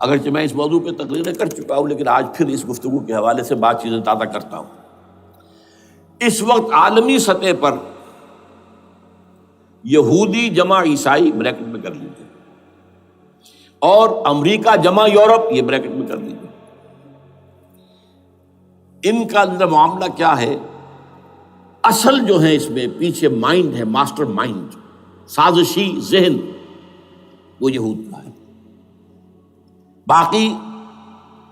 اگرچہ میں اس موضوع پہ تقریریں کر چکا ہوں، لیکن آج پھر اس گفتگو کے حوالے سے بات چیزیں تازہ کرتا ہوں۔ اس وقت عالمی سطح پر یہودی جمع عیسائی بریکٹ میں کر لیجیے، اور امریکہ جمع یورپ یہ بریکٹ میں کر لیجیے، ان کا اندر معاملہ کیا ہے؟ اصل جو ہے اس میں پیچھے مائنڈ ہے، ماسٹر مائنڈ، سازشی ذہن، وہ یہود کا ہے۔ باقی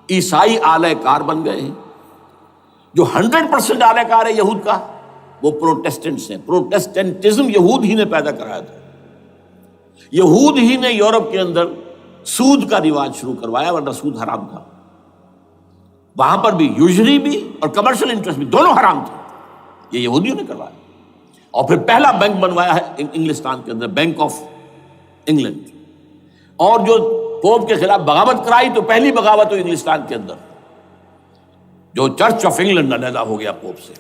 عیسائی آلہ کار بن گئے ہیں۔ جو 100% آلہ کار ہے یہود کا وہ پروٹیسٹنٹس ہیں۔ پروٹیسٹنٹزم یہود ہی نے پیدا کرایا تھا، یہود ہی نے یورپ کے اندر سود کا رواج شروع کروایا، ورنہ سود حرام تھا وہاں پر بھی، یوزری بھی اور کمرشل انٹرسٹ بھی، دونوں حرام تھے، یہ یہودیوں نے کروایا۔ اور پھر پہلا بینک بنوایا ہے انگلستان کے اندر، بینک آف انگلینڈ، اور جو پوپ کے خلاف بغاوت کرائی تو پہلی بغاوت ہوئی انگلستان کے اندر، جو چرچ آف انگلینڈ علیحدہ ہو گیا پوپ سے،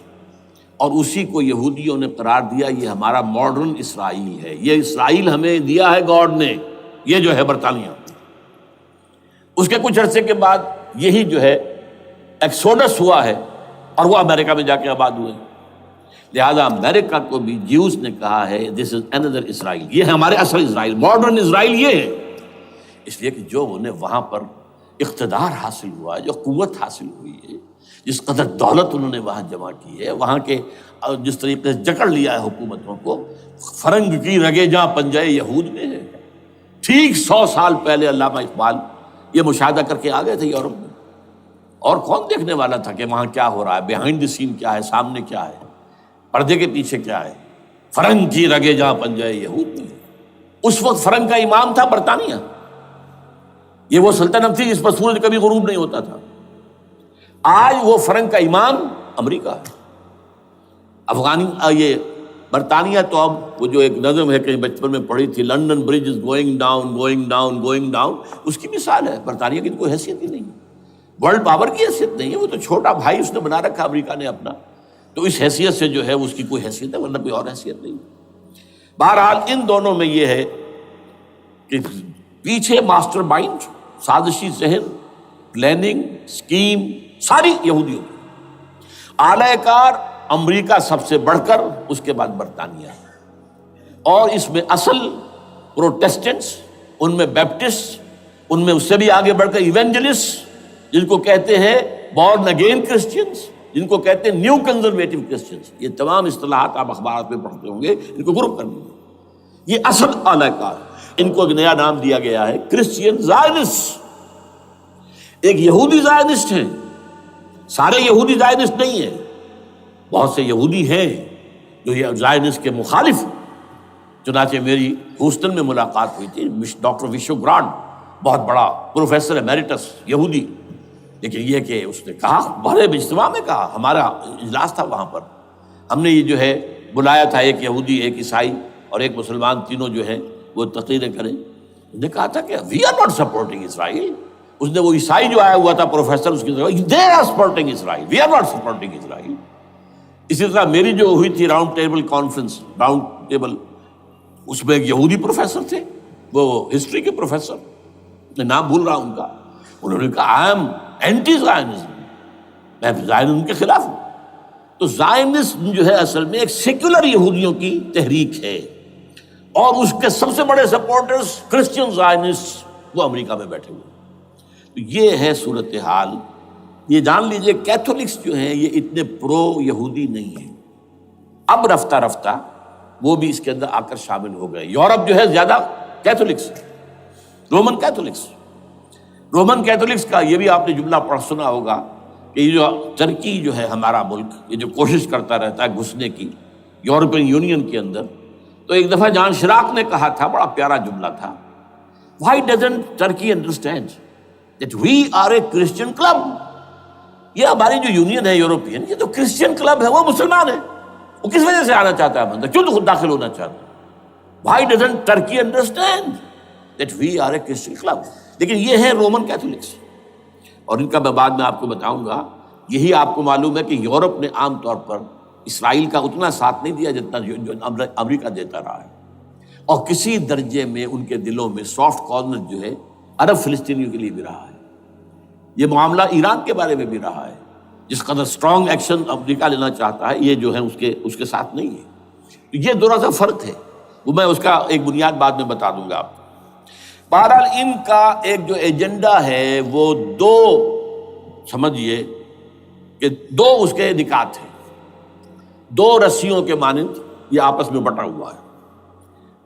اور اسی کو یہودیوں نے قرار دیا یہ ہمارا ماڈرن اسرائیل ہے، یہ اسرائیل ہمیں دیا ہے گاڈ نے، یہ جو ہے برطانیہ۔ اس کے کچھ عرصے کے بعد یہی جو ہے ایکسوڈس ہوا ہے، اور وہ امریکہ میں جا کے آباد ہوئے۔ لہذا امریکہ کو بھی جیوز نے کہا ہے دس از اندر اسرائیل، یہ ہے ہمارے اصل اسرائیل، ماڈرن اسرائیل یہ ہے، اس لیے کہ جو انہیں وہاں پر اقتدار حاصل ہوا ہے، جو قوت حاصل ہوئی ہے، جس قدر دولت انہوں نے وہاں جمع کی ہے، وہاں کے جس طریقے سے جکڑ لیا ہے حکومتوں کو، فرنگ کی رگے جہاں پنجے یہود میں ہے۔ ٹھیک 100 سال پہلے علامہ اقبال یہ مشاہدہ کر کے آ گئے تھے یورپ میں، اور کون دیکھنے والا تھا کہ وہاں کیا ہو رہا ہے، بیہائنڈ دی سین کیا ہے، سامنے کیا ہے، پردے کے پیچھے کیا ہے۔ فرنگ کی رگے جہاں پنجے یہود میں ہے۔ اس وقت فرنگ کا امام تھا برطانیہ، یہ وہ سلطنت تھی جس پر سورج کبھی غروب نہیں ہوتا تھا۔ آج وہ فرنگ کا امام امریکہ ہے۔ یہ برطانیہ تو اب وہ جو ایک نظم ہے، کہیں بچپن میں پڑھی تھی، London bridge is going down going down going down, اس کی مثال ہے۔ برطانیہ کی تو کوئی حیثیت ہی نہیں ہے، ورلڈ پاور کی حیثیت نہیں ہے، وہ تو چھوٹا بھائی اس نے بنا رکھا امریکہ نے اپنا، تو اس حیثیت سے جو ہے اس کی کوئی حیثیت ہے، ورنہ کوئی اور حیثیت نہیں۔ بہرحال ان دونوں میں یہ ہے کہ پیچھے ماسٹر مائنڈ، سازشی ذہن، پلاننگ، اسکیم ساری یہودیوں کی۔ آلہ کار امریکہ سب سے بڑھ کر، اس کے بعد برطانیہ ہے، اور اس میں اصل پروٹیسٹنٹس، ان میں بیپٹسٹ، ان میں اس سے بھی آگے بڑھ کر ایونجلسٹ، جن کو کہتے ہیں بورن اگین کرسچنس، جن کو کہتے ہیں نیو کنزرویٹو کرسچنس، یہ تمام اصطلاحات آپ اخبارات میں پڑھتے ہوں گے، ان کو گروپ کر لیجیے۔ یہ اصل آلہ کار، ان کو ایک نیا نام دیا گیا ہے کرسچین زائنسٹ۔ ایک یہودی زائنسٹ ہیں، سارے یہودی زائنسٹ نہیں ہیں، بہت سے یہودی ہیں جو یہ زائنسٹ کے مخالف ہیں۔ چنانچہ میری ہیوسٹن میں ملاقات ہوئی تھی ڈاکٹر وشو گرانڈ، بہت بڑا پروفیسر ایمیریٹس یہودی، لیکن یہ کہ اس نے کہا، بڑے اجتماع میں کہا، ہمارا اجلاس تھا وہاں پر، ہم نے یہ جو ہے بلایا تھا ایک یہودی، ایک عیسائی اور ایک مسلمان، تینوں جو ہیں وہ تقریریں کریں۔ انہوں نے کہا تھا کہ وی آر ناٹ سپورٹنگ اسرائیل۔ اس نے وہ عیسائی جو آیا ہوا تھا پروفیسر، اس کی طرف they are supporting Israel, we are not supporting Israel. اسی طرح میری جو ہوئی تھی round table conference, round table, اس میں ایک یہودی پروفیسر تھے، وہ ہسٹری کے پروفیسر، میں نام بھول رہا ان کا، انہوں نے کہا آئی ایم اینٹی زائنزم، میں زائنزم کے خلاف ہوں۔ تو زائنزم جو ہے اصل میں ایک سیکولر یہودیوں کی تحریک ہے، اور اس کے سب سے بڑے سپورٹرز کرسچین زائنسٹ وہ امریکہ میں بیٹھے ہوئے۔ تو یہ ہے صورتحال۔ یہ جان لیجئے کیتھولکس جو ہیں یہ اتنے پرو یہودی نہیں ہیں، اب رفتہ رفتہ وہ بھی اس کے اندر آ کر شامل ہو گئے۔ یورپ جو ہے زیادہ Catholics, Roman Catholics, Roman Catholics کا یہ بھی آپ نے جملہ پڑھ سنا ہوگا کہ یہ جو ترکی جو ہے ہمارا ملک، یہ جو کوشش کرتا رہتا ہے گھسنے کی یورپین یونین کے اندر، تو ایک دفعہ جان شراق نے کہا تھا، بڑا پیارا جملہ تھا، Why doesn't Turkey understand that we are a Christian club؟ یہ ہماری جو یونین ہے یورپین، یہ تو کرسچین کلب ہے، وہ مسلمان ہے، وہ کس وجہ سے آنا چاہتا ہے اندر، کیوں تو خود داخل ہونا چاہتا ہے؟ Why doesn't Turkey understand that we are a Christian club؟ لیکن یہ ہے رومن کیتھولکس، اور ان کا میں بعد میں آپ کو بتاؤں گا۔ یہی آپ کو معلوم ہے کہ یورپ نے عام طور پر اسرائیل کا اتنا ساتھ نہیں دیا جتنا جو امریکہ دیتا رہا ہے، اور کسی درجے میں ان کے دلوں میں سافٹ کارنر جو ہے عرب فلسطینیوں کے لیے بھی رہا ہے، یہ معاملہ ایران کے بارے میں بھی رہا ہے۔ جس قدر اسٹرانگ ایکشن امریکہ لینا چاہتا ہے، یہ جو ہے اس کے ساتھ نہیں ہے۔ یہ ذرا سا فرق ہے، وہ میں اس کا ایک بنیاد بعد میں بتا دوں گا آپ کو۔ بہرحال ان کا ایک جو ایجنڈا ہے وہ دو، سمجھیے کہ دو اس کے نکات ہیں، دو رسیوں کے مانند یہ آپس میں بٹا ہوا ہے۔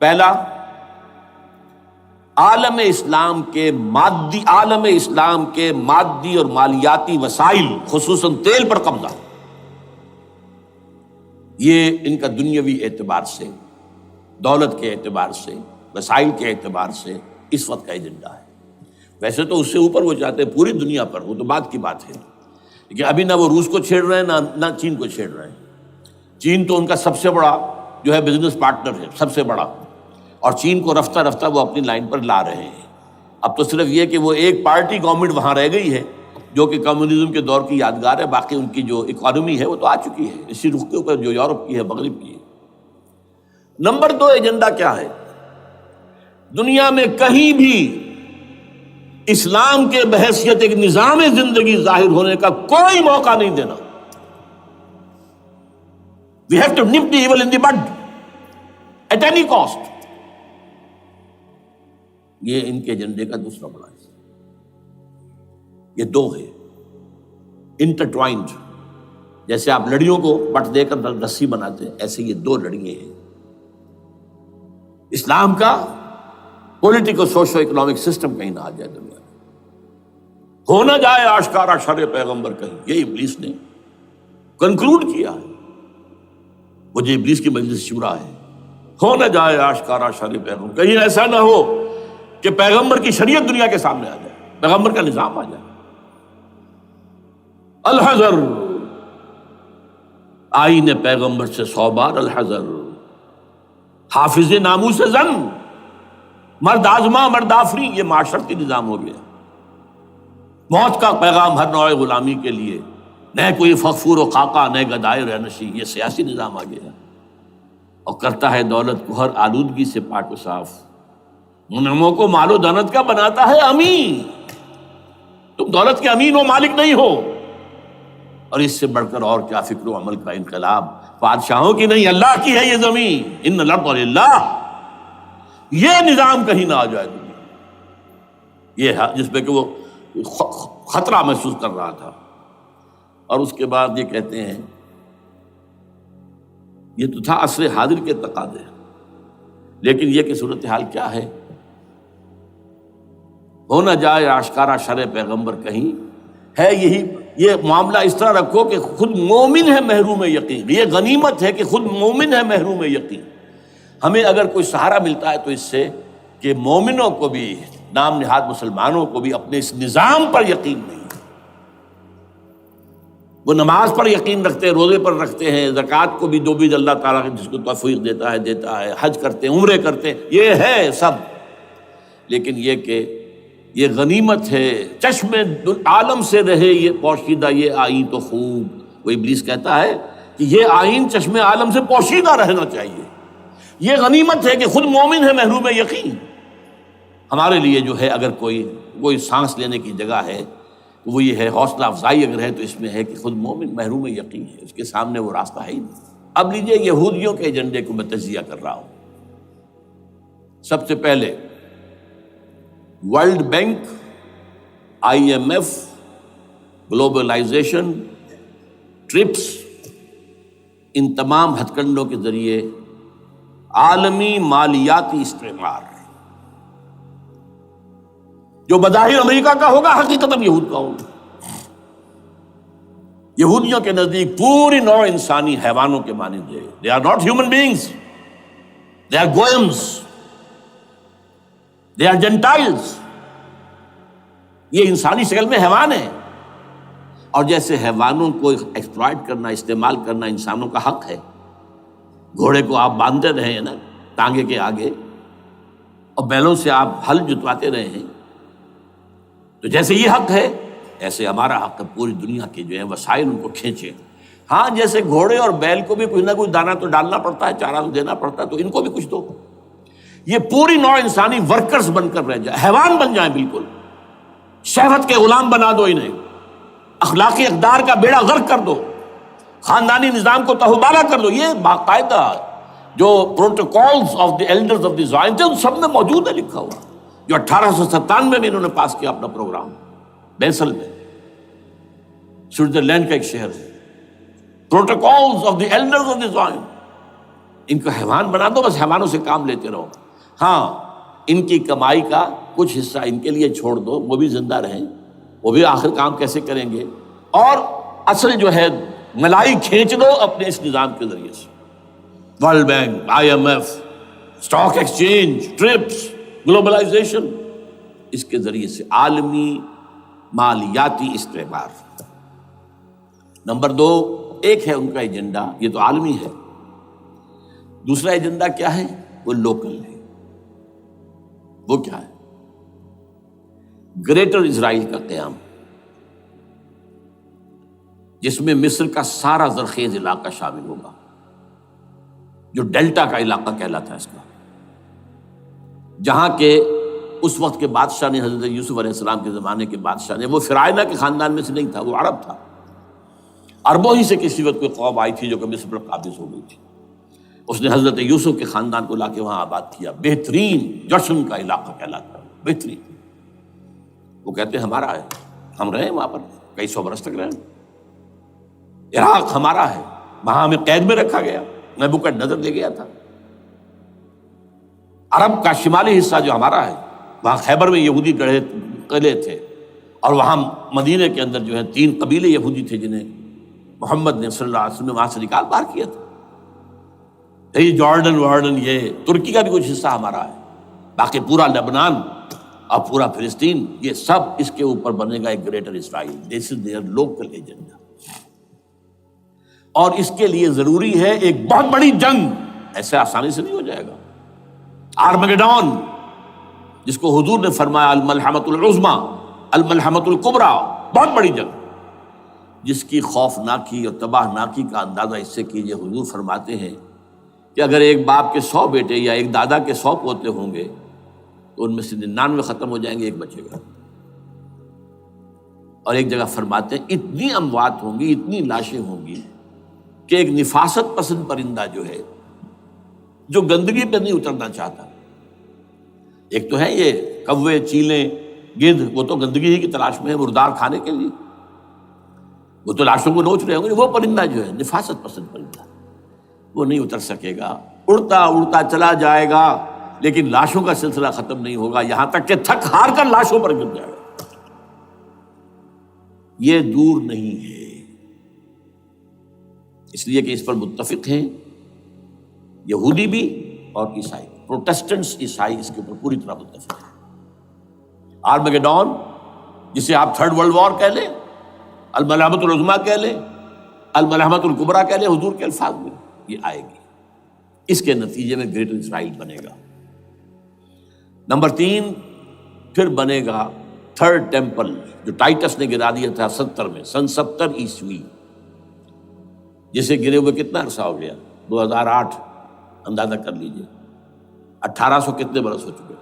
پہلا، عالم اسلام کے مادی اور مالیاتی وسائل، خصوصاً تیل پر قبضہ، یہ ان کا دنیاوی اعتبار سے، دولت کے اعتبار سے، وسائل کے اعتبار سے اس وقت کا ایجنڈا ہے۔ ویسے تو اس سے اوپر وہ چاہتے ہیں پوری دنیا پر، وہ تو بعد کی بات ہے، لیکن ابھی نہ وہ روس کو چھیڑ رہے ہیں نہ چین کو چھیڑ رہے ہیں۔ چین تو ان کا سب سے بڑا جو ہے بزنس پارٹنر ہے، سب سے بڑا، اور چین کو رفتہ رفتہ وہ اپنی لائن پر لا رہے ہیں۔ اب تو صرف یہ کہ وہ ایک پارٹی گورنمنٹ وہاں رہ گئی ہے جو کہ کمیونزم کے دور کی یادگار ہے، باقی ان کی جو اکانومی ہے وہ تو آ چکی ہے اسی رخ کے اوپر جو یورپ کی ہے، مغرب کی ہے۔ نمبر دو ایجنڈا کیا ہے؟ دنیا میں کہیں بھی اسلام کے بحیثیت ایک نظام زندگی ظاہر ہونے کا کوئی موقع نہیں دینا۔ We have to nip the evil in the bud at any cost۔ یہ ان کے ایجنڈے کا دوسرا بڑا حصہ۔ یہ دو ہے انٹرٹوائنڈ، جیسے آپ لڑیوں کو بٹ دے کر رسی بناتے ہیں، ایسے یہ دو لڑیے ہیں۔ اسلام کا پولیٹیکل سوشو اکنامک سسٹم کہیں نہ آ جائے دنیا میں، ہو نہ جائے آشکارا شر پیغمبر کہیں، یہ ابلیس نے کنکلوڈ کیا ہے۔ وہ جو ابلیس کی مجلس شورا ہے، ہو نہ جائے آشکارا شر پیغمبر، کہیں ایسا نہ ہو کہ پیغمبر کی شریعت دنیا کے سامنے آ جائے، پیغمبر کا نظام آ جائے۔ الحذر، آئین پیغمبر سے 100 بار الحذر، حافظ ناموس زن، مرد آزما مرد آفری، یہ معاشرتی نظام ہو گیا۔ موت کا پیغام ہر نوع غلامی کے لیے، نہ کوئی فخفور و خاکہ، نہ گدائے رہنشی، یہ سیاسی نظام آ گیا، اور کرتا ہے دولت کو ہر آلودگی سے پاک و صاف، منعموں کو مال و دولت کا بناتا ہے امین۔ تم دولت کے امین و مالک نہیں ہو، اور اس سے بڑھ کر اور کیا فکر و عمل کا انقلاب، بادشاہوں کی نہیں اللہ کی ہے یہ زمین، ان الارض للہ۔ یہ نظام کہیں نہ آ جائے دنیا، یہ ہے جس پہ کہ وہ خطرہ محسوس کر رہا تھا۔ اور اس کے بعد یہ کہتے ہیں، یہ تو تھا عصر حاضر کے تقاضے، لیکن یہ کہ صورتحال کیا ہے؟ ہو نہ جائے آشکارا شر پیغمبر کہیں، ہے یہی، یہ معاملہ اس طرح رکھو کہ خود مومن ہے محروم یقین، یہ غنیمت ہے کہ خود مومن ہے محروم یقین۔ ہمیں اگر کوئی سہارا ملتا ہے تو اس سے کہ مومنوں کو بھی، نام نہاد مسلمانوں کو بھی اپنے اس نظام پر یقین نہیں، وہ نماز پر یقین رکھتے ہیں، روزے پر رکھتے ہیں، زکوٰۃ کو بھی جو بھی اللہ تعالیٰ جس کو توفیق دیتا ہے، حج کرتے ہیں، عمرے کرتے ہیں، یہ ہے سب، لیکن یہ کہ یہ غنیمت ہے، چشم عالم سے رہے یہ پوشیدہ یہ آئین تو خوب۔ وہ ابلیس کہتا ہے کہ یہ آئین چشم عالم سے پوشیدہ رہنا چاہیے، یہ غنیمت ہے کہ خود مومن ہے محروم یقین۔ ہمارے لیے جو ہے اگر کوئی سانس لینے کی جگہ ہے تو وہ یہ ہے، حوصلہ افزائی اگر ہے تو اس میں ہے کہ خود مومن محروم یقین ہے، اس کے سامنے وہ راستہ ہے ہی نہیں۔ اب لیجئے یہودیوں کے ایجنڈے کو میں تجزیہ کر رہا ہوں۔ سب سے پہلے world bank, IMF، globalization, TRIPS, ان تمام ہتھ کنڈوں کے ذریعے عالمی مالیاتی استعمار، جو بظاہر امریکہ کا ہوگا حقیقتاً یہود کا ہوگا۔ یہودیوں کے نزدیک پوری نوع انسانی حیوانوں کے مانند ہے۔ They are not human beings, they are goyams, they are Gentiles۔ یہ انسانی شکل میں حیوان ہیں، اور جیسے حیوانوں کو ایکسپلائٹ کرنا، استعمال کرنا انسانوں کا حق ہے، گھوڑے کو آپ باندھتے رہے ہیں نا ٹانگے کے آگے، اور بیلوں سے آپ ہل جتواتے رہے ہیں، تو جیسے یہ حق ہے ایسے ہمارا حق ہے پوری دنیا کے جو ہے وسائل ان کو کھینچے۔ ہاں جیسے گھوڑے اور بیل کو بھی کچھ نہ کچھ دانا تو ڈالنا پڑتا ہے، چارہ تو دینا پڑتا ہے، تو ان کو بھی کچھ دو۔ یہ پوری نوع انسانی ورکرز بن کر رہ جائے، حیوان بن جائیں، بالکل شہوت کے غلام بنا دو انہیں، اخلاقی اقدار کا بیڑا غرق کر دو، خاندانی نظام کو تہوبارہ کر دو۔ یہ باقاعدہ جو protocols of the elders of دی زائن تھے ان سب میں موجود ہے لکھا ہوا، جو 1897 میں انہوں نے پاس کیا اپنا پروگرام بیسل میں، سوئٹزرلینڈ کا ایک شہر ہے۔ Protocols of the elders of دی زائن، ان کو حیوان بنا دو، بس حیوانوں سے کام لیتے رہو۔ ہاں ان کی کمائی کا کچھ حصہ ان کے لیے چھوڑ دو، وہ بھی زندہ رہیں، وہ بھی آخر کام کیسے کریں گے، اور اصل جو ہے ملائی کھینچ دو اپنے اس نظام کے ذریعے سے۔ World bank, IMF، stock exchange, TRIPS, globalization, اس کے ذریعے سے عالمی مالیاتی استعمار۔ نمبر 2، ایک ہے ان کا ایجنڈا، یہ تو عالمی ہے، دوسرا ایجنڈا کیا ہے؟ وہ لوکل ہے۔ وہ کیا ہے؟ گریٹر اسرائیل کا قیام، جس میں مصر کا سارا زرخیز علاقہ شامل ہوگا، جو ڈیلٹا کا علاقہ کہلاتا ہے اس کا، جہاں کے اس وقت کے بادشاہ نے، حضرت یوسف علیہ السلام کے زمانے کے بادشاہ نے، وہ فرعونہ کے خاندان میں سے نہیں تھا، وہ عرب تھا، عربوں ہی سے کسی وقت کوئی قوم آئی تھی جو کہ مصر پر قابض ہو گئی تھی، اس نے حضرت یوسف کے خاندان کو لا کے وہاں آباد کیا۔ بہترین جشن کا علاقہ کہلاتا ہے، بہترین۔ وہ کہتے ہیں ہمارا ہے، ہم رہے وہاں پر کئی سو برس تک رہے، عراق ہمارا ہے، وہاں ہمیں قید میں رکھا گیا، نبوکدنضر لے گیا تھا۔ عرب کا شمالی حصہ جو ہمارا ہے، وہاں خیبر میں یہودی قلعے تھے، اور وہاں مدینے کے اندر جو ہے 3 قبیلے یہودی تھے جنہیں محمد نے صلی اللہ علیہ وسلم وہاں سے نکال باہر کیا تھا۔ یہ جارڈن یہ ترکی کا بھی کچھ حصہ ہمارا ہے، باقی پورا لبنان اور پورا فلسطین، یہ سب اس کے اوپر بنے گا ایک greater Israel. This is there local agenda, اور اس کے لیے ضروری ہے ایک بہت بڑی جنگ، ایسے آسانی سے نہیں ہو جائے گا۔ آرمگیڈون، جس کو حضور نے فرمایا الملحمۃ العظمیٰ، الملحمۃ الکبریٰ، بہت بڑی جنگ، جس کی خوفناکی اور تباہ ناکی کا اندازہ اس سے کیجیے۔ حضور فرماتے ہیں کہ اگر ایک باپ کے 100 بیٹے یا ایک دادا کے 100 پوتے ہوں گے تو ان میں سے 99 ختم ہو جائیں گے، ایک بچے گا۔ اور ایک جگہ فرماتے ہیں اتنی اموات ہوں گی، اتنی لاشیں ہوں گی کہ ایک نفاست پسند پرندہ جو ہے، جو گندگی پہ نہیں اترنا چاہتا، ایک تو ہے یہ کوے، چیلیں، گدھ، وہ تو گندگی ہی کی تلاش میں ہے مردار کھانے کے لیے، وہ تو لاشوں کو نوچ رہے ہوں گے۔ وہ پرندہ جو ہے نفاست پسند پرندہ، وہ نہیں اتر سکے گا، اڑتا اڑتا چلا جائے گا، لیکن لاشوں کا سلسلہ ختم نہیں ہوگا، یہاں تک کہ تھک ہار کر لاشوں پر گر جائے گا۔ یہ دور نہیں ہے، اس لیے کہ اس پر متفق ہیں یہودی بھی اور عیسائی، پروٹسٹنٹس عیسائی اس کے اوپر پوری طرح متفق ہیں۔ آرمگیڈون، جسے آپ 3rd ورلڈ وار کہہ لیں، الملحمۃ العظمیٰ کہہ لیں، الملحمۃ الکبریٰ کہہ لیں حضور کے الفاظ میں، یہ آئے گی۔ اس کے نتیجے میں گریٹر اسرائیل بنے گا۔ نمبر 3، پھر بنے گا 3rd ٹیمپل، جو ٹائٹس نے گرا دیا تھا 70 میں، سن 70 عیسوی، جسے گرے ہوئے کتنا عرصہ ہو گیا؟ 2008، اندازہ کر لیجئے 1800 کتنے برس ہو چکے۔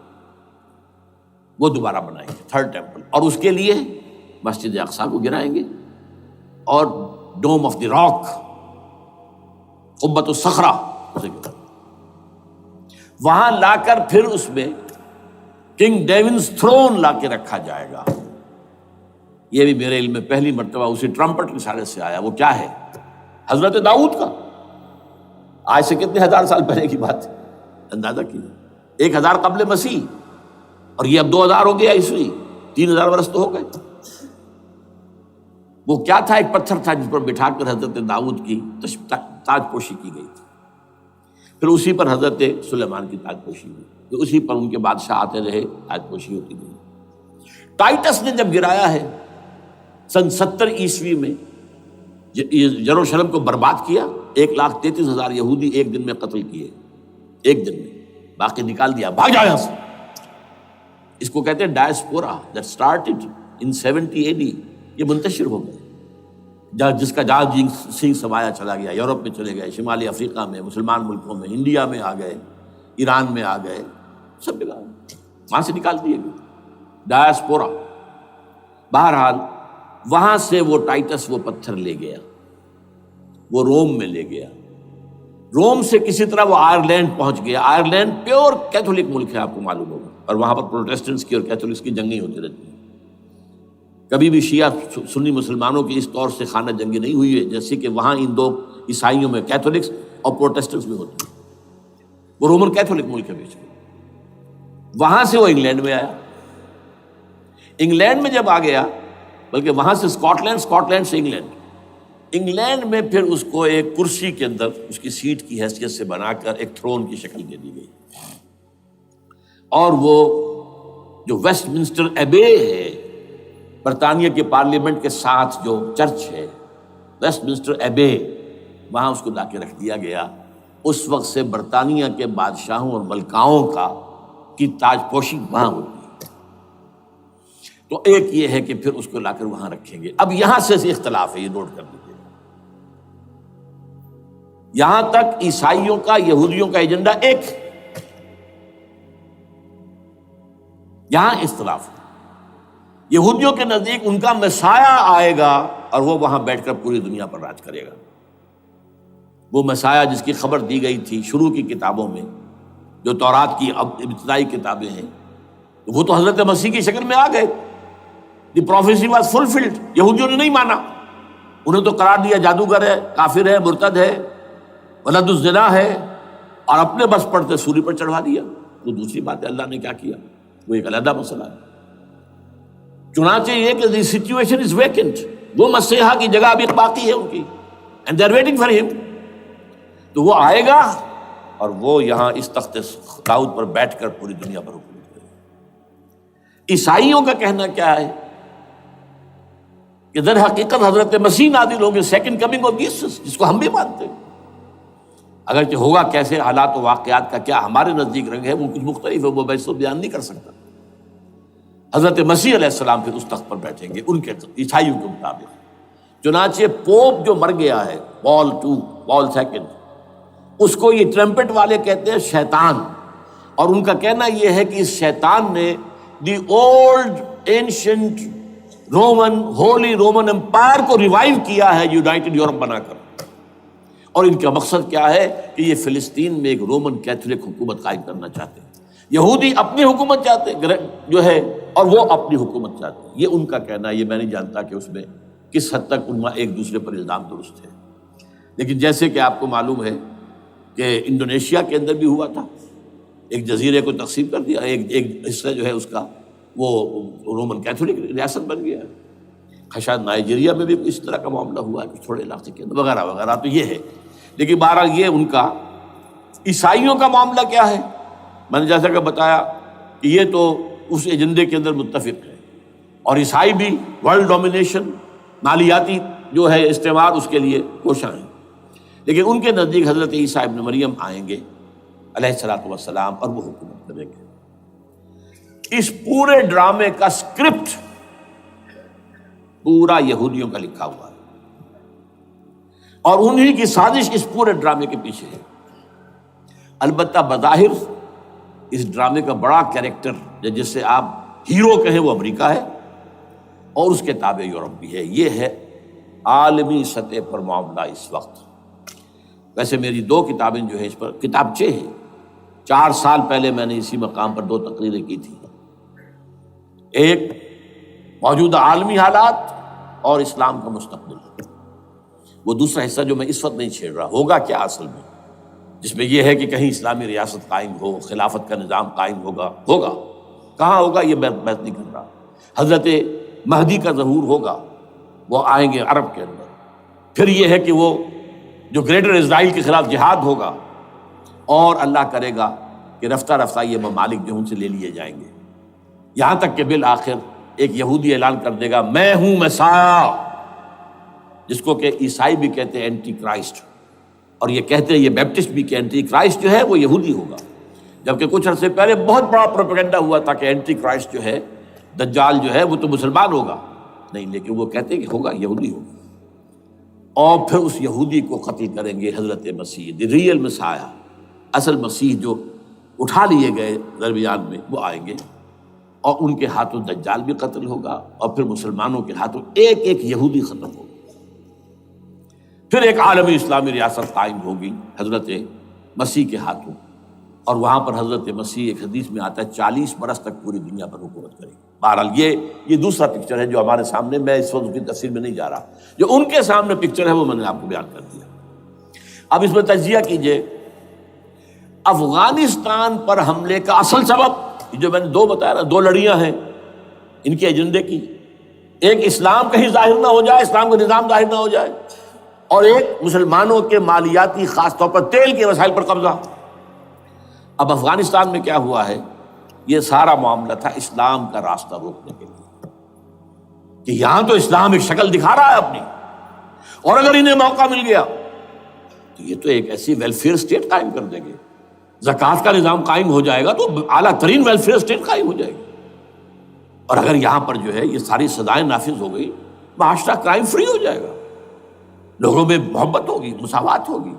وہ دوبارہ بنائیں گے 3rd ٹیمپل، اور اس کے لیے مسجد اقصیٰ کو گرائیں گے، اور ڈوم آف دی راک، قبۃ الصخرہ، وہاں لا کر پھر اس میں کنگ ڈیونز تھرون لا کے رکھا جائے گا۔ یہ بھی میرے علم میں پہلی مرتبہ اسی ٹرمپٹ کے اشارے سے آیا۔ وہ کیا ہے؟ حضرت داؤد کا، آج سے کتنے ہزار سال پہلے کی بات ہے، اندازہ کیجیے، 1000 قبل مسیح، اور یہ اب 2000 ہو گیا عیسوی، 3000 برس تو ہو گئے۔ وہ کیا تھا؟ ایک پتھر تھا جس پر بٹھا کر حضرت داؤد کی تاج پوشی کی گئی تھی، پھر اسی پر حضرت سلیمان کی تاج پوشی ہوئی، پھر اسی پر ان کے بادشاہ آتے رہے، تاج پوشی ہوتی گئی۔ ٹائٹس نے جب گرایا ہے سن 70 عیسوی میں، یروشلم کو برباد کیا، 1,33,000 یہودی ایک دن میں قتل کیے، ایک دن میں، باقی نکال دیا، بھاگ جاؤ یہاں سے۔ اس کو کہتے ہیں diaspora, that started in 70 AD، یہ منتشر ہو گئے، جس کا جہاز سنگھ سمایا چلا گیا، یورپ میں چلے گئے، شمالی افریقہ میں، مسلمان ملکوں میں، انڈیا میں آ گئے، ایران میں آ گئے، سب جگہ وہاں سے نکال دیے گئے، ڈایاسپورا۔ بہرحال وہاں سے وہ ٹائٹس وہ پتھر لے گیا، وہ روم میں لے گیا، روم سے کسی طرح وہ آئرلینڈ پہنچ گیا۔ آئرلینڈ پیور کیتھولک ملک ہے، آپ کو معلوم ہوگا، اور وہاں پر پروٹیسٹنٹس کی اور کیتھولکس کی جنگیں ہوتی رہتی ہیں۔ کبھی بھی شیعہ سنی مسلمانوں کی اس طور سے خانہ جنگی نہیں ہوئی ہے جیسے کہ وہاں ان دو عیسائیوں میں کیتھولکس اور پروٹیسٹنٹس میں ہوتی ہیں۔ وہ رومن کیتھولک ملک ہے بیچ میں۔ وہاں سے وہ انگلینڈ میں آیا، انگلینڈ میں جب آ گیا، بلکہ وہاں سے اسکاٹ لینڈ سے انگلینڈ میں پھر اس کو ایک کرسی کے اندر اس کی سیٹ کی حیثیت سے بنا کر ایک تھرون کی شکل دے دی گئی، اور وہ جو ویسٹ منسٹر ایبے ہے، برطانیہ کے پارلیمنٹ کے ساتھ جو چرچ ہے ویسٹ منسٹر ایبے، وہاں اس کو لا کے رکھ دیا گیا۔ اس وقت سے برطانیہ کے بادشاہوں اور ملکاؤں کی تاج پوشی وہاں ہوتی ہے۔ تو ایک یہ ہے کہ پھر اس کو لا کر وہاں رکھیں گے۔ اب یہاں سے اختلاف ہے، یہ نوٹ کر لیجیے، یہاں تک عیسائیوں کا یہودیوں کا ایجنڈا ایک، یہاں اختلاف ہے۔ یہودیوں کے نزدیک ان کا مسیح آئے گا اور وہ وہاں بیٹھ کر پوری دنیا پر راج کرے گا۔ وہ مسیح جس کی خبر دی گئی تھی شروع کی کتابوں میں، جو تورات کی ابتدائی کتابیں ہیں، وہ تو حضرت مسیح کی شکل میں آ گئے۔ دی پروفیسی واز فلفلڈ۔ یہودیوں نے نہیں مانا، انہیں تو قرار دیا جادوگر ہے، کافر ہے، مرتد ہے، ولد الزنا ہے، اور اپنے بس پڑتے سولی پر چڑھا دیا۔ وہ دوسری بات ہے، اللہ نے کیا کیا وہ ایک علیحدہ مسئلہ ہے۔ چنانچہ یہ کہ دی سچویشن از ویکنٹ، وہ مسیحا کی جگہ ابھی باقی ہے ان کی، and they are waiting for ہم۔ تو وہ آئے گا اور وہ یہاں اس تخت داؤد پر بیٹھ کر پوری دنیا پر حکومت کرے گا۔ عیسائیوں کا کہنا کیا ہے کہ در حقیقت حضرت مسیح نازل ہوں گے، سیکنڈ کمنگ آف جیسس، جس کو ہم بھی مانتے ہیں۔ اگرچہ ہوگا کیسے، حالات و واقعات کا کیا ہمارے نزدیک رنگ ہے وہ کچھ مختلف ہے، وہ میں اس کو بیان نہیں کر سکتا۔ حضرت مسیح علیہ السلام پھر اس تخت پر بیٹھیں گے ان کے عیسائیوں کے مطابق۔ چنانچہ پوپ جو مر گیا ہے، پال سیکنڈ، اس کو یہ ٹرمپٹ والے کہتے ہیں شیطان، اور ان کا کہنا یہ ہے کہ اس شیطان نے the old ancient holy Roman empire کو ریوائیو کیا ہے یونائٹڈ یورپ بنا کر، اور ان کا مقصد کیا ہے کہ یہ فلسطین میں ایک رومن کیتھولک حکومت قائم کرنا چاہتے ہیں۔ یہودی اپنی حکومت چاہتے جو ہے، اور وہ اپنی حکومت چاہتے ہیں۔ یہ ان کا کہنا ہے، یہ میں نہیں جانتا کہ اس میں کس حد تک ان ایک دوسرے پر الزام درست ہے۔ لیکن جیسے کہ آپ کو معلوم ہے کہ انڈونیشیا کے اندر بھی ہوا تھا، ایک جزیرے کو تقسیم کر دیا، ایک حصہ جو ہے اس کا وہ رومن کیتھولک ریاست بن گیا ہے۔ شاید نائجیریا میں بھی اس طرح کا معاملہ ہوا ہے کچھ تھوڑے علاقے کے اندر، وغیرہ وغیرہ۔ تو یہ ہے، لیکن بہرحال یہ ان کا۔ عیسائیوں کا معاملہ کیا ہے؟ میں نے جیسا کہ بتایا کہ یہ تو اس ایجنڈے کے اندر متفق ہے، اور عیسائی بھی ورلڈ ڈومینیشن، مالیاتی جو ہے استعمار، اس کے لیے کوشاں ہیں۔ لیکن ان کے نزدیک حضرت عیسیٰ ابن مریم آئیں گے علیہ الصلوۃ والسلام، اور وہ حکومت کریں گے۔ اس پورے ڈرامے کا اسکرپٹ پورا یہودیوں کا لکھا ہوا ہے، اور انہی کی سازش اس پورے ڈرامے کے پیچھے ہے۔ البتہ بظاہر اس ڈرامے کا بڑا کیریکٹر جس سے آپ ہیرو کہیں وہ امریکہ ہے، اور اس کے تابع یورپ بھی ہے۔ یہ ہے عالمی سطح پر معاملہ اس وقت۔ ویسے میری 2 کتابیں جو ہیں اس پر کتابچے ہیں، 4 سال پہلے میں نے اسی مقام پر 2 تقریریں کی تھی۔ ایک موجودہ عالمی حالات اور اسلام کا مستقبل، وہ دوسرا حصہ جو میں اس وقت نہیں چھیڑ رہا، ہوگا کیا اصل میں، جس میں یہ ہے کہ کہیں اسلامی ریاست قائم ہو، خلافت کا نظام قائم ہوگا کہاں ہوگا یہ میں نہیں کر رہا۔ حضرت مہدی کا ظہور ہوگا، وہ آئیں گے عرب کے اندر۔ پھر یہ ہے کہ وہ جو گریٹر اسرائیل کے خلاف جہاد ہوگا، اور اللہ کرے گا کہ رفتہ رفتہ یہ ممالک جو ان سے لے لیے جائیں گے، یہاں تک کہ بالآخر ایک یہودی اعلان کر دے گا میں ہوں مسیح، جس کو کہ عیسائی بھی کہتے ہیں اینٹی کرائسٹ، اور یہ کہتے ہیں یہ بیپٹسٹ بھی کہ اینٹی کرائسٹ جو ہے وہ یہودی ہوگا، جبکہ کچھ عرصے پہلے بہت بڑا پروپیگنڈا ہوا تھا کہ اینٹی کرائسٹ جو ہے، دجال جو ہے وہ تو مسلمان ہوگا، نہیں، لیکن وہ کہتے ہیں کہ ہوگا یہودی ہوگا، اور پھر اس یہودی کو قتل کریں گے حضرت مسیح، دی ریئل مسیح، اصل مسیح جو اٹھا لیے گئے درمیان میں، وہ آئیں گے اور ان کے ہاتھوں دجال بھی قتل ہوگا، اور پھر مسلمانوں کے ہاتھوں ایک ایک یہودی ختم ہوگا، پھر ایک عالمی اسلامی ریاست قائم ہوگی حضرت مسیح کے ہاتھوں، اور وہاں پر حضرت مسیح، ایک حدیث میں آتا ہے 40 برس تک پوری دنیا پر حکومت کرے گی۔ بہرحال یہ دوسرا پکچر ہے جو ہمارے سامنے، میں اس وقت کی تفصیل میں نہیں جا رہا، جو ان کے سامنے پکچر ہے وہ میں نے آپ کو بیان کر دیا۔ اب اس میں تجزیہ کیجئے افغانستان پر حملے کا اصل سبب، جو میں نے دو بتایا نا، دو لڑیاں ہیں ان کے ایجنڈے کی، ایک اسلام کہیں ظاہر نہ ہو جائے، اسلام کا نظام ظاہر نہ ہو جائے، اور ایک مسلمانوں کے مالیاتی، خاص طور پر تیل کے وسائل پر قبضہ۔ اب افغانستان میں کیا ہوا ہے، یہ سارا معاملہ تھا اسلام کا راستہ روکنے کے لیے، کہ یہاں تو اسلام ایک شکل دکھا رہا ہے اپنی، اور اگر انہیں موقع مل گیا تو یہ تو ایک ایسی ویلفیئر اسٹیٹ قائم کر دیں گے، زکوٰۃ کا نظام قائم ہو جائے گا تو اعلیٰ ترین ویلفیئر اسٹیٹ قائم ہو جائے گی، اور اگر یہاں پر جو ہے یہ ساری سزائیں نافذ ہو گئی، معاشرہ کرائم فری ہو جائے گا، لوگوں میں محبت ہوگی، مساوات ہوگی،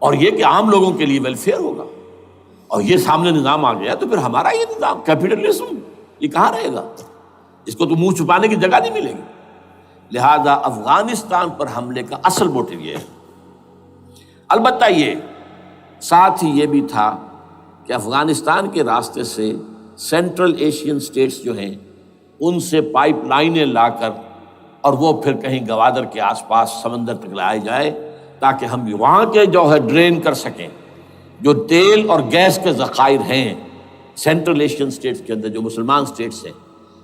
اور یہ کہ عام لوگوں کے لیے ویلفیئر ہوگا، اور یہ سامنے نظام آ گیا تو پھر ہمارا یہ نظام کیپٹلزم یہ کہاں رہے گا، اس کو تو منہ چھپانے کی جگہ نہیں ملے گی۔ لہذا افغانستان پر حملے کا اصل موٹیو یہ ہے۔ البتہ یہ ساتھ ہی یہ بھی تھا کہ افغانستان کے راستے سے سینٹرل ایشین سٹیٹس جو ہیں ان سے پائپ لائنیں لا کر، اور وہ پھر کہیں گوادر کے آس پاس سمندر تک لائے جائے، تاکہ ہم وہاں کے جو ہے ڈرین کر سکیں جو تیل اور گیس کے ذخائر ہیں سینٹرل ایشین سٹیٹس کے اندر، جو مسلمان سٹیٹس ہیں،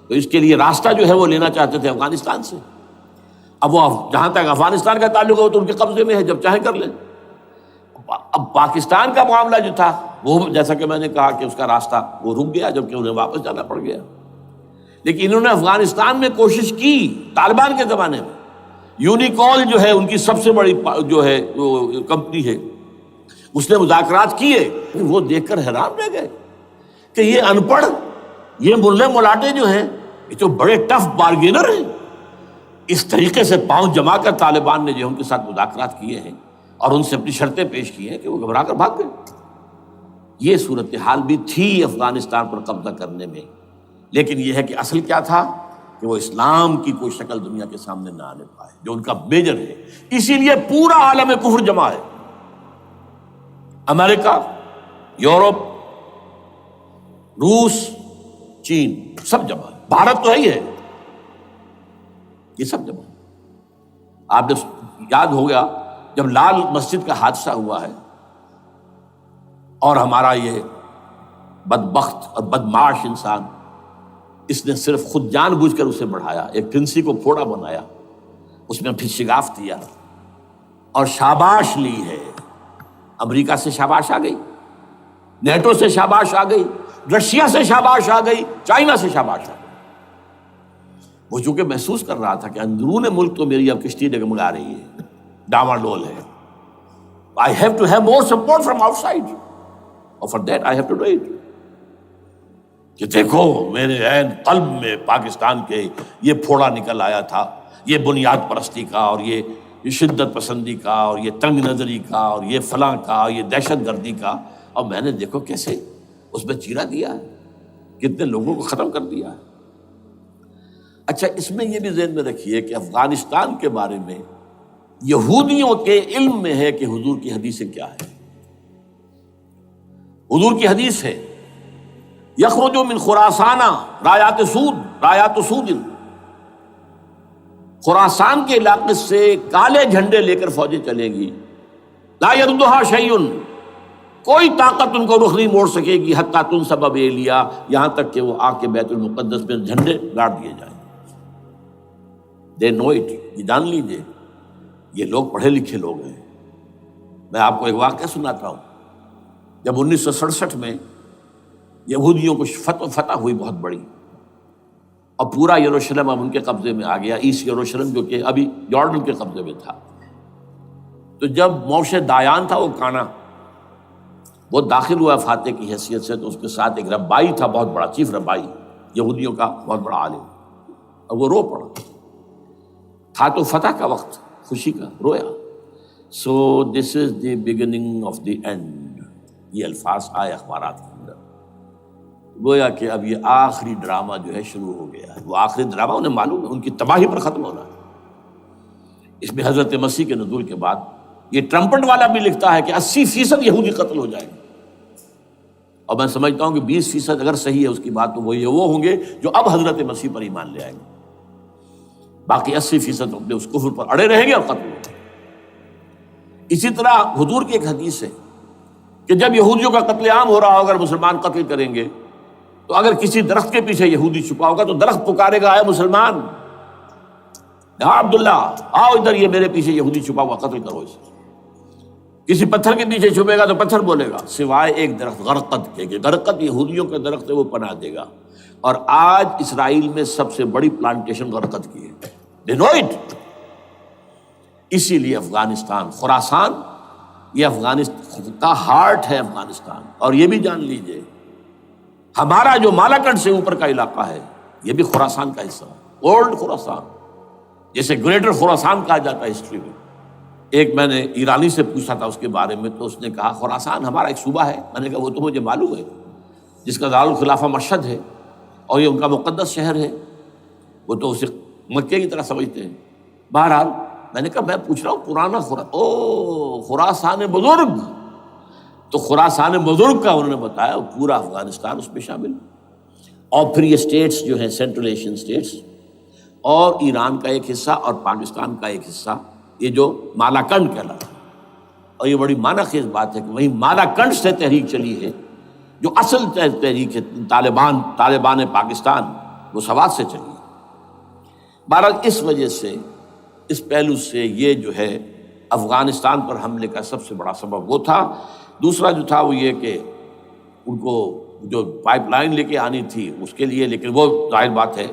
تو اس کے لیے راستہ جو ہے وہ لینا چاہتے تھے افغانستان سے۔ اب وہ جہاں تک افغانستان کا تعلق ہے وہ تو ان کے قبضے میں ہے، جب چاہیں کر لیں۔ اب پاکستان کا معاملہ جو تھا وہ، جیسا کہ میں نے کہا کہ اس کا راستہ وہ رک گیا، جبکہ انہیں واپس جانا پڑ گیا۔ لیکن انہوں نے افغانستان میں کوشش کی، طالبان کے زمانے میں یونیکول جو ہے ان کی سب سے بڑی جو ہے وہ کمپنی ہے، اس نے مذاکرات کیے، وہ دیکھ کر حیران رہ گئے کہ یہ ان پڑھ، یہ ملے ملاٹے جو ہیں یہ تو بڑے ٹف بارگینر ہیں۔ اس طریقے سے پاؤں جما کر طالبان نے جو ان کے ساتھ مذاکرات کیے ہیں اور ان سے اپنی شرطیں پیش کی ہیں کہ وہ گھبرا کر بھاگ گئے۔ یہ صورتحال بھی تھی افغانستان پر قبضہ کرنے میں، لیکن یہ ہے کہ اصل کیا تھا کہ وہ اسلام کی کوئی شکل دنیا کے سامنے نہ آنے پائے، جو ان کا میجر ہے۔ اسی لیے پورا عالم کفر جمع ہے، امریکہ، یورپ، روس، چین، سب جمع ہے، بھارت تو ہے ہی ہے، یہ سب جمع ہے۔ آپ نے یاد ہو گیا جب لال مسجد کا حادثہ ہوا ہے اور ہمارا یہ بدبخت اور بدمعاش انسان، اس نے صرف خود جان بوجھ کر اسے بڑھایا، ایک پھنسی کو پھوڑا بنایا، اس میں پھر شگاف دیا اور شاباش لی ہے۔ امریکہ سے شاباش آ گئی، نیٹو سے شاباش آ گئی، رشیا سے شاباش آ گئی، چائنا سے شاباش آ گئی۔ وہ چونکہ محسوس کر رہا تھا کہ اندرون ملک تو میری اب کشتی ڈگمگا رہی ہے، ڈاواڈول ہے، I have to have more support from outside, اور for that I have to do it۔ کہ دیکھو میرے عین قلب میں پاکستان کے یہ پھوڑا نکل آیا تھا، یہ بنیاد پرستی کا، اور یہ شدت پسندی کا، اور یہ تنگ نظری کا، اور یہ فلاں کا، اور یہ دہشت گردی کا، اور میں نے دیکھو کیسے اس میں چیرا دیا ہے، کتنے لوگوں کو ختم کر دیا ہے۔ اچھا، اس میں یہ بھی ذہن میں رکھیے کہ افغانستان کے بارے میں یہودیوں کے علم میں ہے کہ حضور کی حدیثیں کیا ہے۔ حضور کی حدیث ہے یخرج من خراسان رایات سود، خراسان کے علاقے سے کالے جھنڈے لے کر فوجیں چلیں گی، لا یردھا شیء، کوئی طاقت ان کو رخ نہیں موڑ سکے گی، حتیٰ تنصب بیلیا، یہاں تک کہ وہ آ کے بیت المقدس میں جھنڈے گاڑ دیے جائیں۔ دے نو اٹ، یہ جان لیجیے، یہ لوگ پڑھے لکھے لوگ ہیں۔ میں آپ کو ایک واقعہ سناتا ہوں۔ جب 1967 میں یہودیوں کو فتح ہوئی بہت بڑی، اور پورا یروشلم اب ان کے قبضے میں آ گیا، ایسٹ یروشلم جو کہ ابھی جارڈن کے قبضے میں تھا، تو جب موشے دایان تھا وہ کانا، وہ داخل ہوا فاتح کی حیثیت سے، تو اس کے ساتھ ایک ربائی تھا، بہت بڑا چیف ربائی، یہودیوں کا بہت بڑا عالم، اور وہ رو پڑا۔ تھا تو فتح کا وقت، خوشی کا، رویا۔ So this is the beginning of the end, یہ الفاظ آئے اخبارات کے اندر، گویا کہ اب یہ آخری ڈرامہ جو ہے شروع ہو گیا ہے۔ وہ آخری ڈرامہ انہیں معلوم ہے ان کی تباہی پر ختم ہونا ہے۔ اس میں حضرت مسیح کے نزول کے بعد یہ ٹرمپٹ والا بھی لکھتا ہے کہ 80% یہودی قتل ہو جائیں گے، اور میں سمجھتا ہوں کہ 20% اگر صحیح ہے اس کی بات تو وہ ہوں گے جو اب حضرت مسیح پر ایمان لے آئیں گے، باقی 80% اپنے اس کفر پر اڑے رہیں گے اور قتل ہوں گے۔ اسی طرح حضور کی ایک حدیث ہے کہ جب یہودیوں کا قتل عام ہو رہا ہوگا اگر مسلمان قتل کریں گے تو اگر کسی درخت کے پیچھے یہودی چھپا ہوگا تو درخت پکارے گا، اے مسلمان، ہاں عبداللہ آؤ ادھر، یہ میرے پیچھے یہودی چھپا ہوا، قتل کرو اسے۔ کسی پتھر کے پیچھے چھپے گا تو پتھر بولے گا سوائے ایک درخت غرقد کے، کہ غرقد یہودیوں کا درخت ہے، وہ پناہ دے گا۔ اور آج اسرائیل میں سب سے بڑی پلانٹیشن غرقد کی ہے، they know it۔ اسی لیے افغانستان، خراسان، یہ افغانستان کا ہارٹ ہے افغانستان۔ اور یہ بھی جان لیجئے ہمارا جو مالاکنڈ سے اوپر کا علاقہ ہے یہ بھی خراسان کا حصہ ہے، اولڈ خراسان، جیسے گریٹر خراسان کہا جاتا ہے ہسٹری میں۔ ایک میں نے ایرانی سے پوچھا تھا اس کے بارے میں تو اس نے کہا خراسان ہمارا ایک صوبہ ہے۔ میں نے کہا وہ تو مجھے معلوم ہے، جس کا دارالخلافہ مشہد ہے اور یہ ان کا مقدس شہر ہے، وہ تو اسے مکے کی طرح سمجھتے ہیں۔ بہرحال میں نے کہا میں پوچھ رہا ہوں پرانا خراسان بزرگ، تو خراسان بزرگ کا انہوں نے بتایا پورا افغانستان اس میں شامل، اور پھر یہ اسٹیٹس جو ہیں سینٹرل ایشین اسٹیٹس اور ایران کا ایک حصہ اور پاکستان کا ایک حصہ، یہ جو مالاکنڈ کہلاتا ہے۔ اور یہ بڑی معنی خیز بات ہے کہ وہیں مالاکنڈ سے تحریک چلی ہے جو اصل تحریک ہے طالبان پاکستان، وہ سوات سے چلی ہے۔ بہرحال اس وجہ سے، اس پہلو سے یہ جو ہے افغانستان پر حملے کا سب سے بڑا سبب وہ تھا۔ دوسرا جو تھا وہ یہ کہ ان کو جو پائپ لائن لے کے آنی تھی اس کے لیے، لیکن وہ ظاہر بات ہے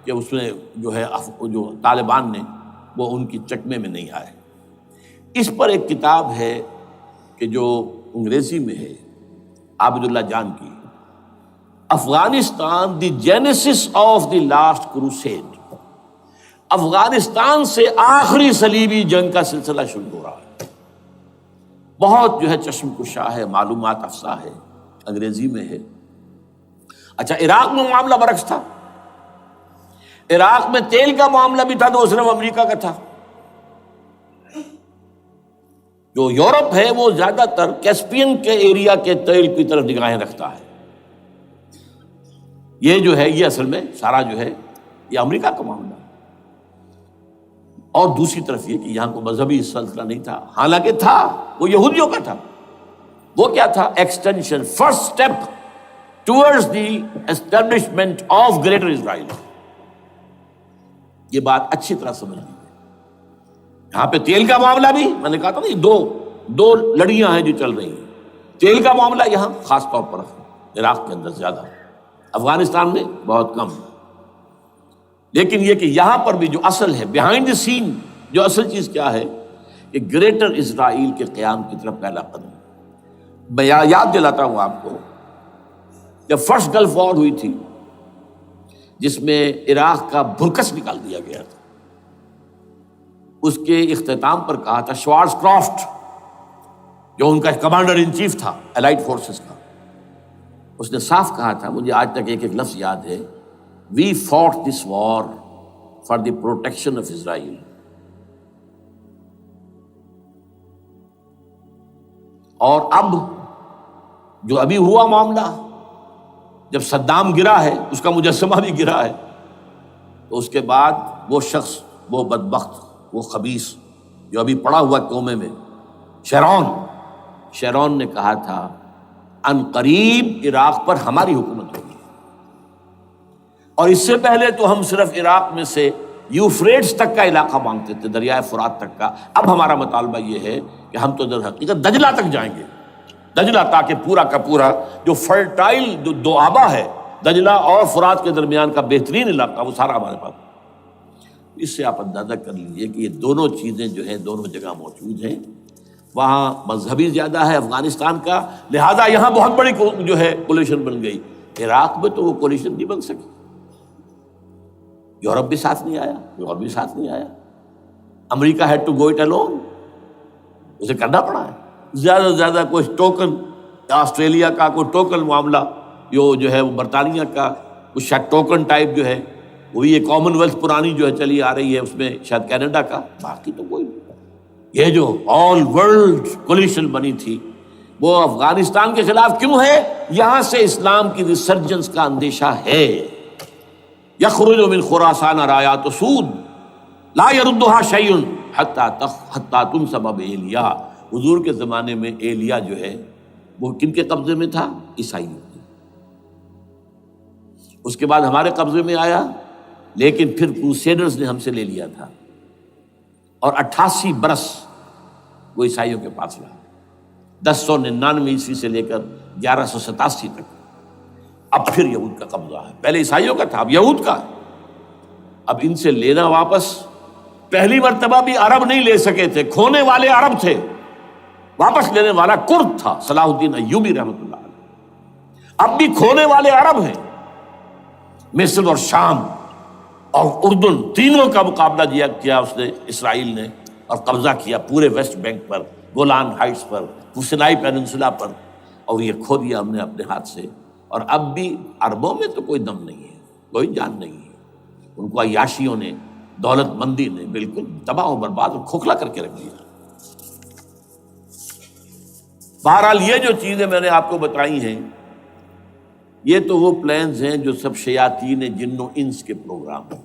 کہ اس میں جو ہے جو طالبان نے وہ ان کی چکمے میں نہیں آئے۔ اس پر ایک کتاب ہے کہ جو انگریزی میں ہے عابد اللہ جان کی، Afghanistan the genesis of the last crusade, Afghanistan سے آخری صلیبی جنگ کا سلسلہ شروع ہو رہا ہے۔ بہت جو ہے چشم کشا ہے، معلومات افزا ہے، انگریزی میں ہے۔ اچھا عراق میں معاملہ برعکس تھا، عراق میں تیل کا معاملہ بھی تھا تو وہ صرف امریکہ کا تھا۔ جو یورپ ہے وہ زیادہ تر کیسپین کے ایریا کے تیل کی طرف نگاہیں رکھتا ہے، یہ جو ہے یہ اصل میں سارا جو ہے یہ امریکہ کا معاملہ ہے۔ اور دوسری طرف یہ کہ یہاں کو مذہبی سلسلہ نہیں تھا، حالانکہ تھا، وہ یہودیوں کا تھا۔ وہ کیا تھا؟ Extension, first step towards the establishment of greater Israel. یہ بات اچھی طرح سمجھ لیجیے۔ یہاں پہ تیل کا معاملہ بھی میں نے کہا تھا نا، دو لڑیاں ہیں جو چل رہی ہیں۔ تیل کا معاملہ یہاں خاص طور پر عراق کے اندر زیادہ، افغانستان میں بہت کم۔ لیکن یہ کہ یہاں پر بھی جو اصل ہے بیہائنڈ دی سین، جو اصل چیز کیا ہے کہ گریٹر اسرائیل کے قیام کی طرف پہلا قدم۔ میں یاد دلاتا ہوں آپ کو، جب فرسٹ گلف وار ہوئی تھی جس میں عراق کا بھرکس نکال دیا گیا تھا، اس کے اختتام پر کہا تھا شوارز کرافٹ، جو ان کا کمانڈر ان چیف تھا الائٹ فورسز کا، اس نے صاف کہا تھا، مجھے آج تک ایک لفظ یاد ہے، we fought this war for the protection of Israel. اور اب جو ابھی ہوا معاملہ، جب صدام گرا ہے، اس کا مجسمہ بھی گرا ہے، تو اس کے بعد وہ شخص، وہ بدبخت، وہ خبیث جو ابھی پڑا ہوا کومے میں، شیرون نے کہا تھا ان قریب عراق پر ہماری حکومت ہوگی۔ اور اس سے پہلے تو ہم صرف عراق میں سے یوفریٹس تک کا علاقہ مانگتے تھے، دریائے فرات تک کا۔ اب ہمارا مطالبہ یہ ہے کہ ہم تو در حقیقت دجلہ تک جائیں گے، دجلہ، تاکہ پورا کا پورا جو فرٹائل دو آبا ہے دجلہ اور فرات کے درمیان کا بہترین علاقہ، وہ سارا ہمارے پاس۔ اس سے آپ اندازہ کر لیجیے کہ یہ دونوں چیزیں جو ہیں دونوں جگہ موجود ہیں۔ وہاں مذہبی زیادہ ہے افغانستان کا، لہذا یہاں بہت بڑی جو ہے کولیشن بن گئی۔ عراق میں تو وہ کولیشن نہیں بن سکی، یورپ بھی ساتھ نہیں آیا، یورپ بھی ساتھ نہیں آیا، امریکہ had to go it alone, اسے کرنا پڑا ہے۔ زیادہ سے زیادہ کوئی ٹوکن آسٹریلیا کا کوئی ٹوکن معاملہ جو ہے وہ برطانیہ کا کچھ شاید ٹوکن ٹائپ جو ہے وہی یہ کامن ویلتھ پرانی جو ہے چلی آ رہی ہے، اس میں شاید کینیڈا کا، باقی تو کوئی نہیں۔ یہ جو آل ورلڈ کولیشن بنی تھی وہ افغانستان کے خلاف کیوں ہے؟ یہاں سے اسلام کی ریسرجنس کا اندیشہ ہے۔ یخرج من خراسان رایات سود لا یردھا شیء حتی تنصب بایلیا۔ حضور کے زمانے میں ایلیا جو ہے وہ کن کے قبضے میں تھا؟ عیسائیوں کے۔ اس کے بعد ہمارے قبضے میں آیا، لیکن پھر کروسیڈرز نے ہم سے لے لیا تھا، اور 88 برس وہ عیسائیوں کے پاس رہا، 1099 عیسوی سے لے کر 1187 تک۔ اب پھر یہود کا قبضہ ہے، پہلے عیسائیوں کا تھا، اب یہود کا ہے۔ اب ان سے لینا واپس، پہلی مرتبہ بھی عرب نہیں لے سکے تھے، کھونے والے عرب تھے، واپس لینے والا کرد تھا، صلاح الدین ایوبی رحمۃ اللہ علیہ۔ اب بھی کھونے والے عرب ہیں، مصر اور شام اور اردن، تینوں کا مقابلہ کیا اس نے، اسرائیل نے، اور قبضہ کیا پورے ویسٹ بینک پر، گولان ہائٹس پر، سینائی پیننسولا پر، اور یہ کھو دیا ہم نے اپنے ہاتھ سے۔ اور اب بھی عربوں میں تو کوئی دم نہیں ہے، کوئی جان نہیں ہے، ان کو عیاشیوں نے، دولت مندی نے بالکل تباہ و برباد اور کھوکھلا کر کے رکھ دیا۔ بہرحال یہ جو چیزیں میں نے آپ کو بتائی ہیں، یہ تو وہ پلانز ہیں جو سب شیاطین جن و انس کے پروگرام ہیں۔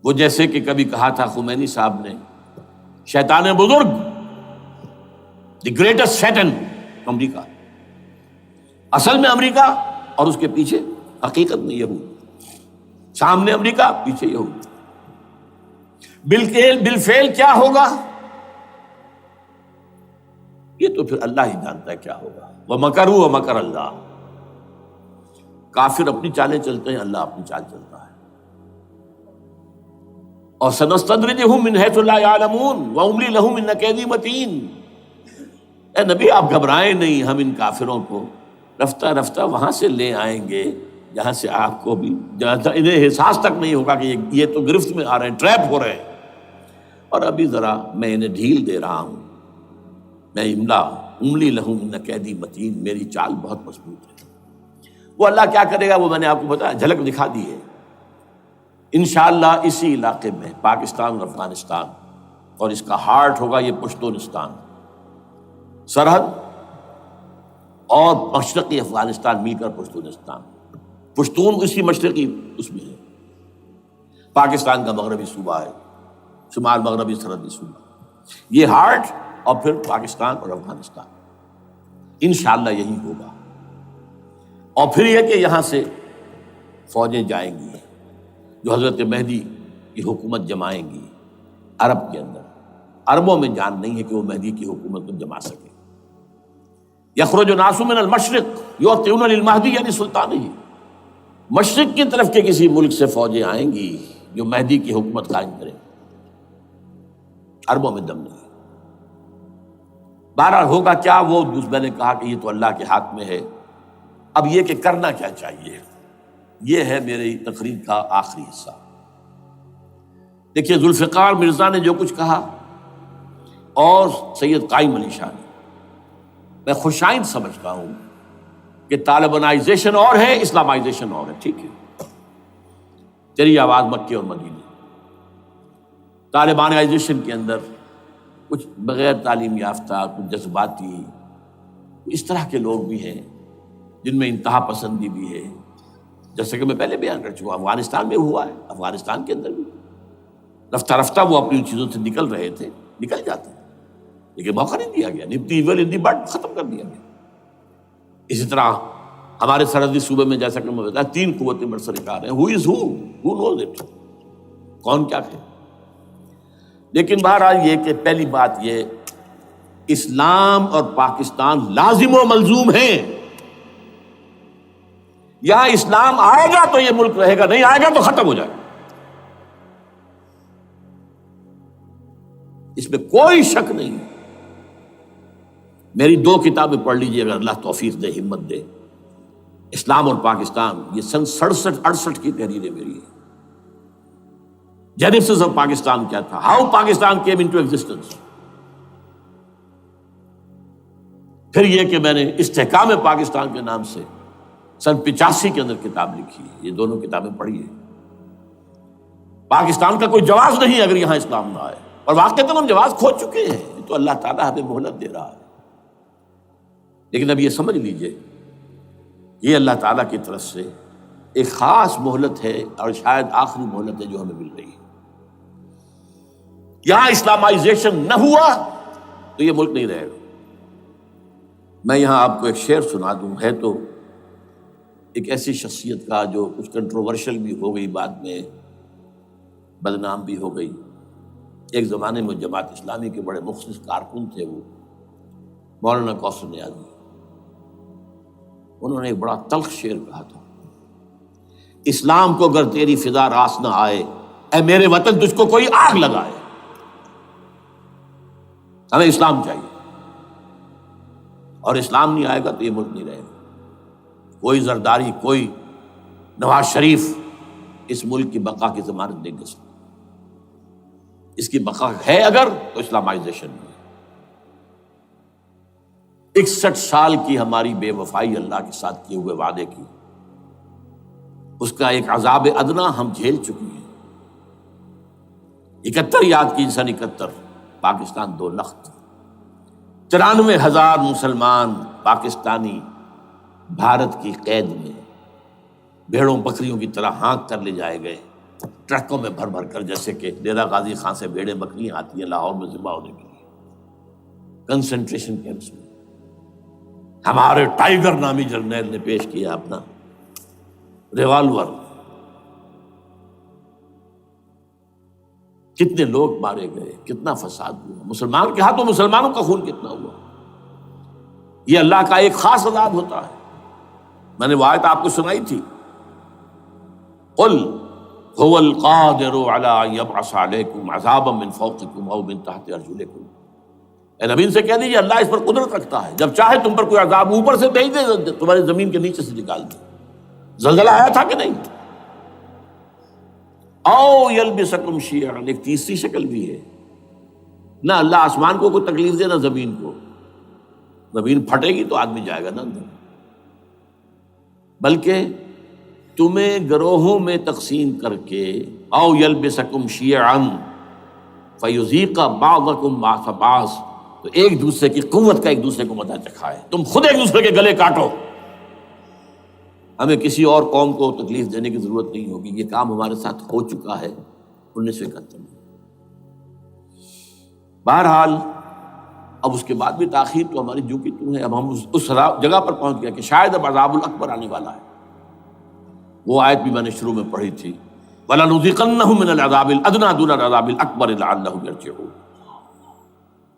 وہ جیسے کہ کبھی کہا تھا خمینی صاحب نے، شیطان بزرگ، دی گریٹسٹ شیطن، امریکہ، اصل میں امریکہ اور اس کے پیچھے حقیقت میں یہود، سامنے امریکہ پیچھے یہود۔ بالفعل کیا ہوگا یہ تو پھر اللہ ہی جانتا ہے کیا ہوگا۔ وَمَكَرُوا وَمَكَرَ اللَّهُ، کافر اپنی چالیں چلتے ہیں، اللہ اپنی چال چلتا ہے۔ اور سَنَسْتَدْرِجُهُم مِّنْ حَيْثُ لَا يَعْلَمُونَ وَأُمْلِي لَهُمْ إِنَّ كَيْدِي مَتِينٌ۔ اے نبی آپ گھبرائیں نہیں، ہم ان کافروں کو رفتہ رفتہ وہاں سے لے آئیں گے جہاں سے آپ کو بھی، جہاں انہیں احساس تک نہیں ہوگا کہ یہ تو گرفت میں آ رہے ہیں، ٹریپ ہو رہے ہیں، اور ابھی ذرا میں انہیں ڈھیل دے رہا ہوں۔ میں املی لہم ان قیدی متین، میری چال بہت مضبوط ہے۔ وہ اللہ کیا کرے گا وہ میں نے آپ کو بتایا، جھلک دکھا دی ہے۔ انشاءاللہ اسی علاقے میں پاکستان اور افغانستان، اور اس کا ہارٹ ہوگا یہ پشتونستان، سرحد اور مشرقی افغانستان مل کر پشتونستان، پشتون اسی مشرقی اس میں ہے، پاکستان کا مغربی صوبہ ہے، شمال مغربی سرحدی صوبہ، یہ ہارٹ، اور پھر پاکستان اور افغانستان، انشاءاللہ یہی ہوگا۔ اور پھر یہ کہ یہاں سے فوجیں جائیں گی جو حضرت مہدی کی حکومت جمائیں گی عرب کے اندر۔ عربوں میں جان نہیں ہے کہ وہ مہدی کی حکومت کو جما سکے۔ یخرج ناس من المشرق یؤتون للمہدی یعنی سلطان ہی، مشرق کی طرف کے کسی ملک سے فوجیں آئیں گی جو مہدی کی حکومت قائم کریں، عربوں میں دم نہیں۔ بہرحال ہوگا کیا وہ میں نے کہا کہ یہ تو اللہ کے ہاتھ میں ہے۔ اب یہ کہ کرنا کیا چاہیے، یہ ہے میری تقریر کا آخری حصہ۔ دیکھیے ذوالفقار مرزا نے جو کچھ کہا اور سید قائم علی شاہ نے، میں خوشائند سمجھتا ہوں کہ طالبانائزیشن اور ہے، اسلامائزیشن اور ہے، ٹھیک ہے، تیری آواز مکے اور مدینے۔ طالبانائزیشن کے اندر کچھ بغیر تعلیم یافتہ، کچھ جذباتی، اس طرح کے لوگ بھی ہیں جن میں انتہا پسندی بھی ہے، جیسے کہ میں پہلے بیان کر چکا، افغانستان میں ہوا ہے، افغانستان کے اندر بھی رفتہ رفتہ وہ اپنی چیزوں سے نکل رہے تھے، نکل جاتے ہیں، لیکن موقع نہیں دیا گیا، نپتی بٹ ختم کر دیا گیا۔ اسی طرح ہمارے سرحدی صوبے میں جیسا کہ میں بتایا 3 قوتیں برسرکار ہیں، who knows it، کون کیا کہ۔ لیکن بہرحال یہ کہ پہلی بات یہ، اسلام اور پاکستان لازم و ملزوم ہیں۔ یہاں اسلام آئے گا تو یہ ملک رہے گا، نہیں آئے گا تو ختم ہو جائے گا، اس میں کوئی شک نہیں۔ میری 2 کتابیں پڑھ لیجیے اگر اللہ توفیق دے، ہمت دے، اسلام اور پاکستان، یہ سن 67-68 کی تحریر ہے میری۔ جینیسس آف پاکستان کیا تھا، how Pakistan came into existence, پھر یہ کہ میں نے استحکام پاکستان کے نام سے سن 85 کے اندر کتاب لکھی ہے. یہ دونوں کتابیں پڑھی ہیں. پاکستان کا کوئی جواز نہیں اگر یہاں اسلام نہ آئے، اور واقعتاً ہم جواز کھو چکے ہیں. تو اللہ تعالیٰ ہمیں مہلت دے رہا ہے. لیکن اب یہ سمجھ لیجئے، یہ اللہ تعالیٰ کی طرف سے ایک خاص مہلت ہے، اور شاید آخری مہلت ہے جو ہمیں مل رہی ہے. یہاں اسلامائزیشن نہ ہوا تو یہ ملک نہیں رہے گا. میں یہاں آپ کو ایک شعر سنا دوں. ہے تو ایک ایسی شخصیت کا جو کچھ کنٹروورشل بھی ہو گئی، بعد میں بدنام بھی ہو گئی. ایک زمانے میں جماعت اسلامی کے بڑے مخلص کارکن تھے وہ، مولانا کوثر نیازی. انہوں نے ایک بڑا تلخ شعر کہا تھا، اسلام کو اگر تیری فضا راس نہ آئے، اے میرے وطن تجھ کو کوئی آگ لگائے. ہمیں اسلام چاہیے، اور اسلام نہیں آئے گا تو یہ ملک نہیں رہے گا. کوئی زرداری، کوئی نواز شریف اس ملک کی بقا کی ضمانت نہیں دے سکتا. اس کی بقا ہے اگر تو اسلامائزیشن نہیں ہے. 61 سال کی ہماری بے وفائی اللہ کے ساتھ کیے ہوئے وعدے کی، اس کا ایک عذاب ادنا ہم جھیل چکے ہیں. 71 یاد کی، سن 71 پاکستان 2 لخت، 93,000 مسلمان پاکستانی بھارت کی قید میں بھیڑوں بکریوں کی طرح ہانک کر لے جائے گئے، ٹرکوں میں بھر بھر کر، جیسے کہ ڈیرہ غازی خان سے بھیڑیں بکریاں آتی ہیں لاہور میں ذبح ہونے کے لیے. کنسنٹریشن کیمپس میں ہمارے ٹائیگر نامی جرنیل نے پیش کیا اپنا ریوالور. کتنے لوگ مارے گئے، کتنا فساد ہوا. مسلمان کے ہاتھوں مسلمانوں کا خون کتنا ہوا. یہ اللہ کا ایک خاص عذاب ہوتا ہے. میں نے وہ آیت آپ کو سنائی تھی، قل هو القادر على ان يبعث عليكم عذابا من فوقكم او من تحت ارجلكم. اے نبی سے کہہ دیجیے اللہ اس پر قدرت رکھتا ہے، جب چاہے تم پر کوئی عذاب اوپر سے بھیج دے، تمہاری زمین کے نیچے سے نکال دے. زلزلہ آیا تھا کہ نہیں؟ او یلبسکم شیعا، ایک تیسری شکل بھی ہے. نہ اللہ آسمان کو کوئی تکلیف دے، نہ زمین کو. زمین پھٹے گی تو آدمی جائے گا نا اندر، بلکہ تمہیں گروہوں میں تقسیم کر کے، او یلبسکم شیعا فیذیق بعضکم بعض بعض، تو ایک دوسرے کی قوت کا ایک دوسرے کو مزہ چکھائے. تم خود ایک دوسرے کے گلے کاٹو. ہمیں کسی اور قوم کو تکلیف دینے کی ضرورت نہیں ہوگی. یہ کام ہمارے ساتھ ہو چکا ہے 1971 میں. بہرحال اب اس کے بعد بھی تاخیر تو ہماری جو کی تو ہے. اب ہم اس جگہ پر پہنچ گیا کہ شاید اب عذاب الاکبر آنے والا ہے. وہ آیت بھی میں نے شروع میں پڑھی تھی، وَلَنُذِيقَنَّهُم مِّنَ الْعَذَابِ الْأَدْنَىٰ دُونَ الْعَذَابِ الْأَكْبَرِ لَعَلَّهُمْ يَرْجِعُونَ.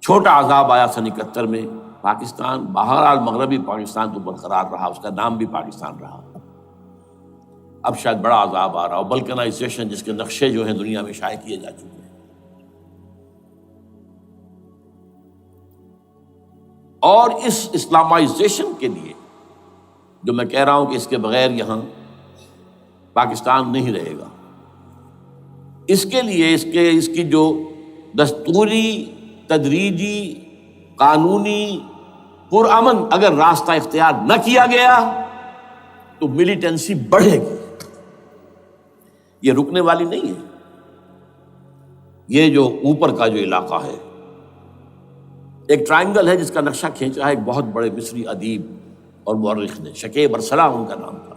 چھوٹا عذاب آیا سن 71 میں پاکستان. بہرحال مغربی پاکستان تو برقرار رہا، اس کا نام بھی پاکستان رہا. اب شاید بڑا عذاب آ رہا ہو، بلکنائزیشن جس کے نقشے جو ہیں دنیا میں شائع کیے جا چکے ہیں. اور اس اسلامائزیشن کے لیے جو میں کہہ رہا ہوں کہ اس کے بغیر یہاں پاکستان نہیں رہے گا، اس کے لیے اس کی جو دستوری، تدریجی، قانونی، پرامن اگر راستہ اختیار نہ کیا گیا تو ملیٹنسی بڑھے گی. یہ رکنے والی نہیں ہے. یہ جو اوپر کا جو علاقہ ہے ایک ٹرائنگل ہے جس کا نقشہ کھینچا ہے ایک بہت بڑے مصری ادیب اور مورخ نے، شکیب ارسلان ان کا نام تھا.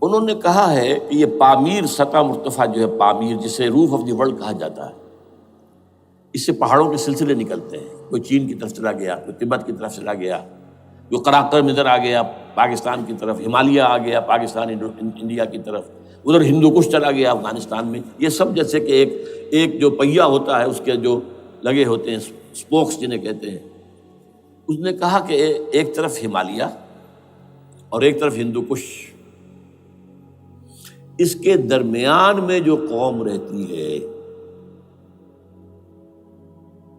انہوں نے کہا ہے کہ یہ پامیر سطح مرتفع جو ہے، پامیر جسے روف آف دی ورلڈ کہا جاتا ہے، اس سے پہاڑوں کے سلسلے نکلتے ہیں. کوئی چین کی طرف چلا گیا، کوئی تبت کی طرف چلا گیا، جو قراقرم ادھر آ گیا پاکستان کی طرف، ہمالیہ آ گیا پاکستان انڈیا کی طرف، ادھر ہندو کش چلا گیا افغانستان میں. یہ سب جیسے کہ ایک جو پہیا ہوتا ہے اس کے جو لگے ہوتے ہیں اسپوکس جنہیں کہتے ہیں. اس نے کہا کہ ایک طرف ہمالیہ اور ایک طرف ہندو کش، اس کے درمیان میں جو قوم رہتی ہے،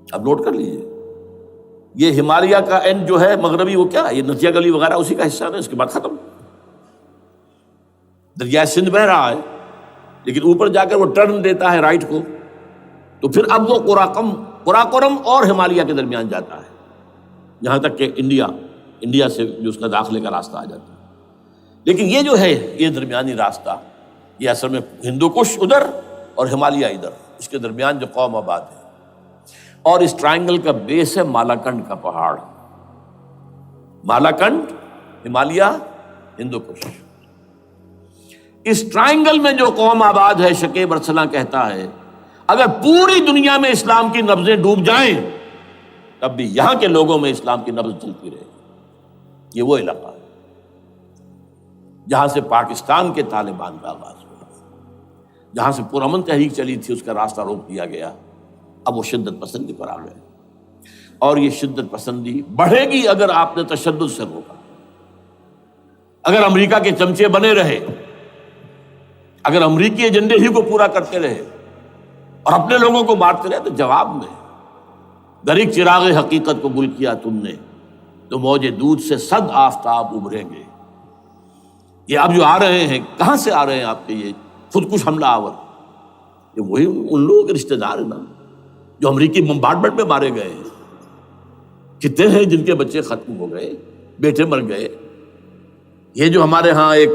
اب نوٹ کر لیجیے، یہ ہمالیہ کا اینڈ جو ہے مغربی، وہ کیا، یہ نتیا گلی وغیرہ اسی کا حصہ ہے. اس کے بعد ختم، دریائے سندھ بہ رہا ہے، لیکن اوپر جا کر وہ ٹرن دیتا ہے رائٹ کو، تو پھر اب وہ قراقرم اور ہمالیہ کے درمیان جاتا ہے. یہاں تک کہ انڈیا سے جو اس کا داخلے کا راستہ آ جاتا ہے. لیکن یہ جو ہے یہ درمیانی راستہ، یہ اصل میں ہندو کش ادھر اور ہمالیہ ادھر، اس کے درمیان جو قوم آباد ہے. اور اس ٹرائنگل کا بیس ہے مالاکنڈ کا پہاڑ، مالاکنڈ، ہمالیہ، ہندو کش. اس ٹرائنگل میں جو قوم آباد ہے، شکیب ارسلان کہتا ہے اگر پوری دنیا میں اسلام کی نبضیں ڈوب جائیں تب بھی یہاں کے لوگوں میں اسلام کی نبض چلتی رہے گی. یہ وہ علاقہ ہے جہاں سے پاکستان کے طالبان کا آغاز ہوا، جہاں سے پرامن تحریک چلی تھی، اس کا راستہ روک دیا گیا. اب وہ شدت پسندی پر آ گئے، اور یہ شدت پسندی بڑھے گی اگر آپ نے تشدد سے روکا. اگر امریکہ کے چمچے بنے رہے، اگر امریکی ایجنڈے ہی کو پورا کرتے رہے اور اپنے لوگوں کو مارتے رہے، تو جواب میں دریک چراغ حقیقت کو گل کیا تم نے تو موج دودھ سے صد آفتاب ابھریں گے. یہ اب جو آ رہے ہیں، کہاں سے آ رہے ہیں آپ کے یہ خودکش حملہ آور؟ یہ وہی ان لوگوں کے رشتہ دار ہیں نا جو امریکی بمبارڈمنٹ میں مارے گئے ہیں. کتنے ہیں جن کے بچے ختم ہو گئے، بیٹے مر گئے. یہ جو ہمارے ہاں ایک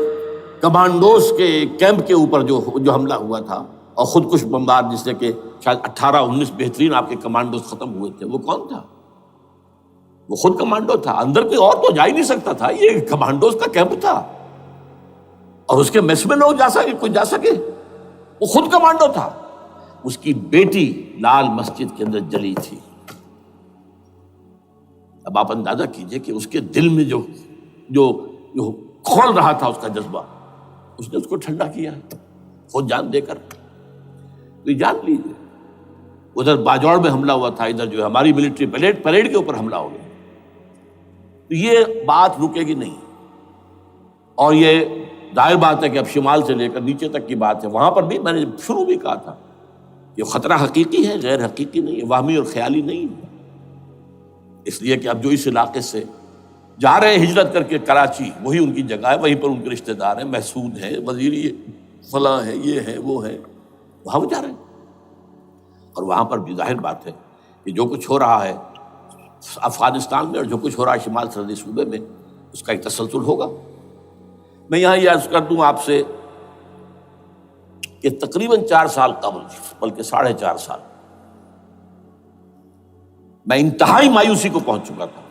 کمانڈوز کے کیمپ کے اوپر جو حملہ ہوا تھا اور خودکش بمبار، جس سے کہ شاید 18-19 بہترین آپ کے کمانڈوز ختم ہوئے تھے، وہ کون تھا؟ وہ خود کمانڈو تھا. اندر کوئی اور تو جا ہی نہیں سکتا تھا، یہ کمانڈوز کا کیمپ تھا اور اس کے میس میں لوگ کوئی جا سکے. وہ خود کمانڈو تھا. اس کی بیٹی لال مسجد کے اندر جلی تھی. اب آپ اندازہ کیجئے کہ اس کے دل میں جو کھول رہا تھا اس کا جذبہ، اس نے اس کو ٹھنڈا کیا خود جان دے کر. تو جان لیجیے ادھر باجوڑ میں حملہ ہوا تھا، ادھر جو ہماری ملٹری پریڈ کے اوپر حملہ ہو گیا. تو یہ بات رکے گی نہیں. اور یہ ظاہر بات ہے کہ اب شمال سے لے کر نیچے تک کی بات ہے. وہاں پر بھی میں نے شروع بھی کہا تھا یہ خطرہ حقیقی ہے، غیر حقیقی نہیں ہے، وہمی اور خیالی نہیں ہے. اس لیے کہ اب جو اس علاقے سے جا رہے ہیں ہجرت کر کے کراچی، وہی ان کی جگہ ہے، وہیں پر ان کے رشتہ دار ہیں، محسود ہیں، وزیری فلاں ہے، یہ ہے وہ ہے، وہاں وہ جا رہے ہیں. اور وہاں پر بھی ظاہر بات ہے کہ جو کچھ ہو رہا ہے افغانستان میں اور جو کچھ ہو رہا ہے شمال سرحدی صوبے میں، اس کا ایک تسلسل ہوگا. میں یہاں یہ عرض کر دوں آپ سے کہ تقریباً 4 سال قبل، بلکہ 4.5 سال، میں انتہائی مایوسی کو پہنچ چکا تھا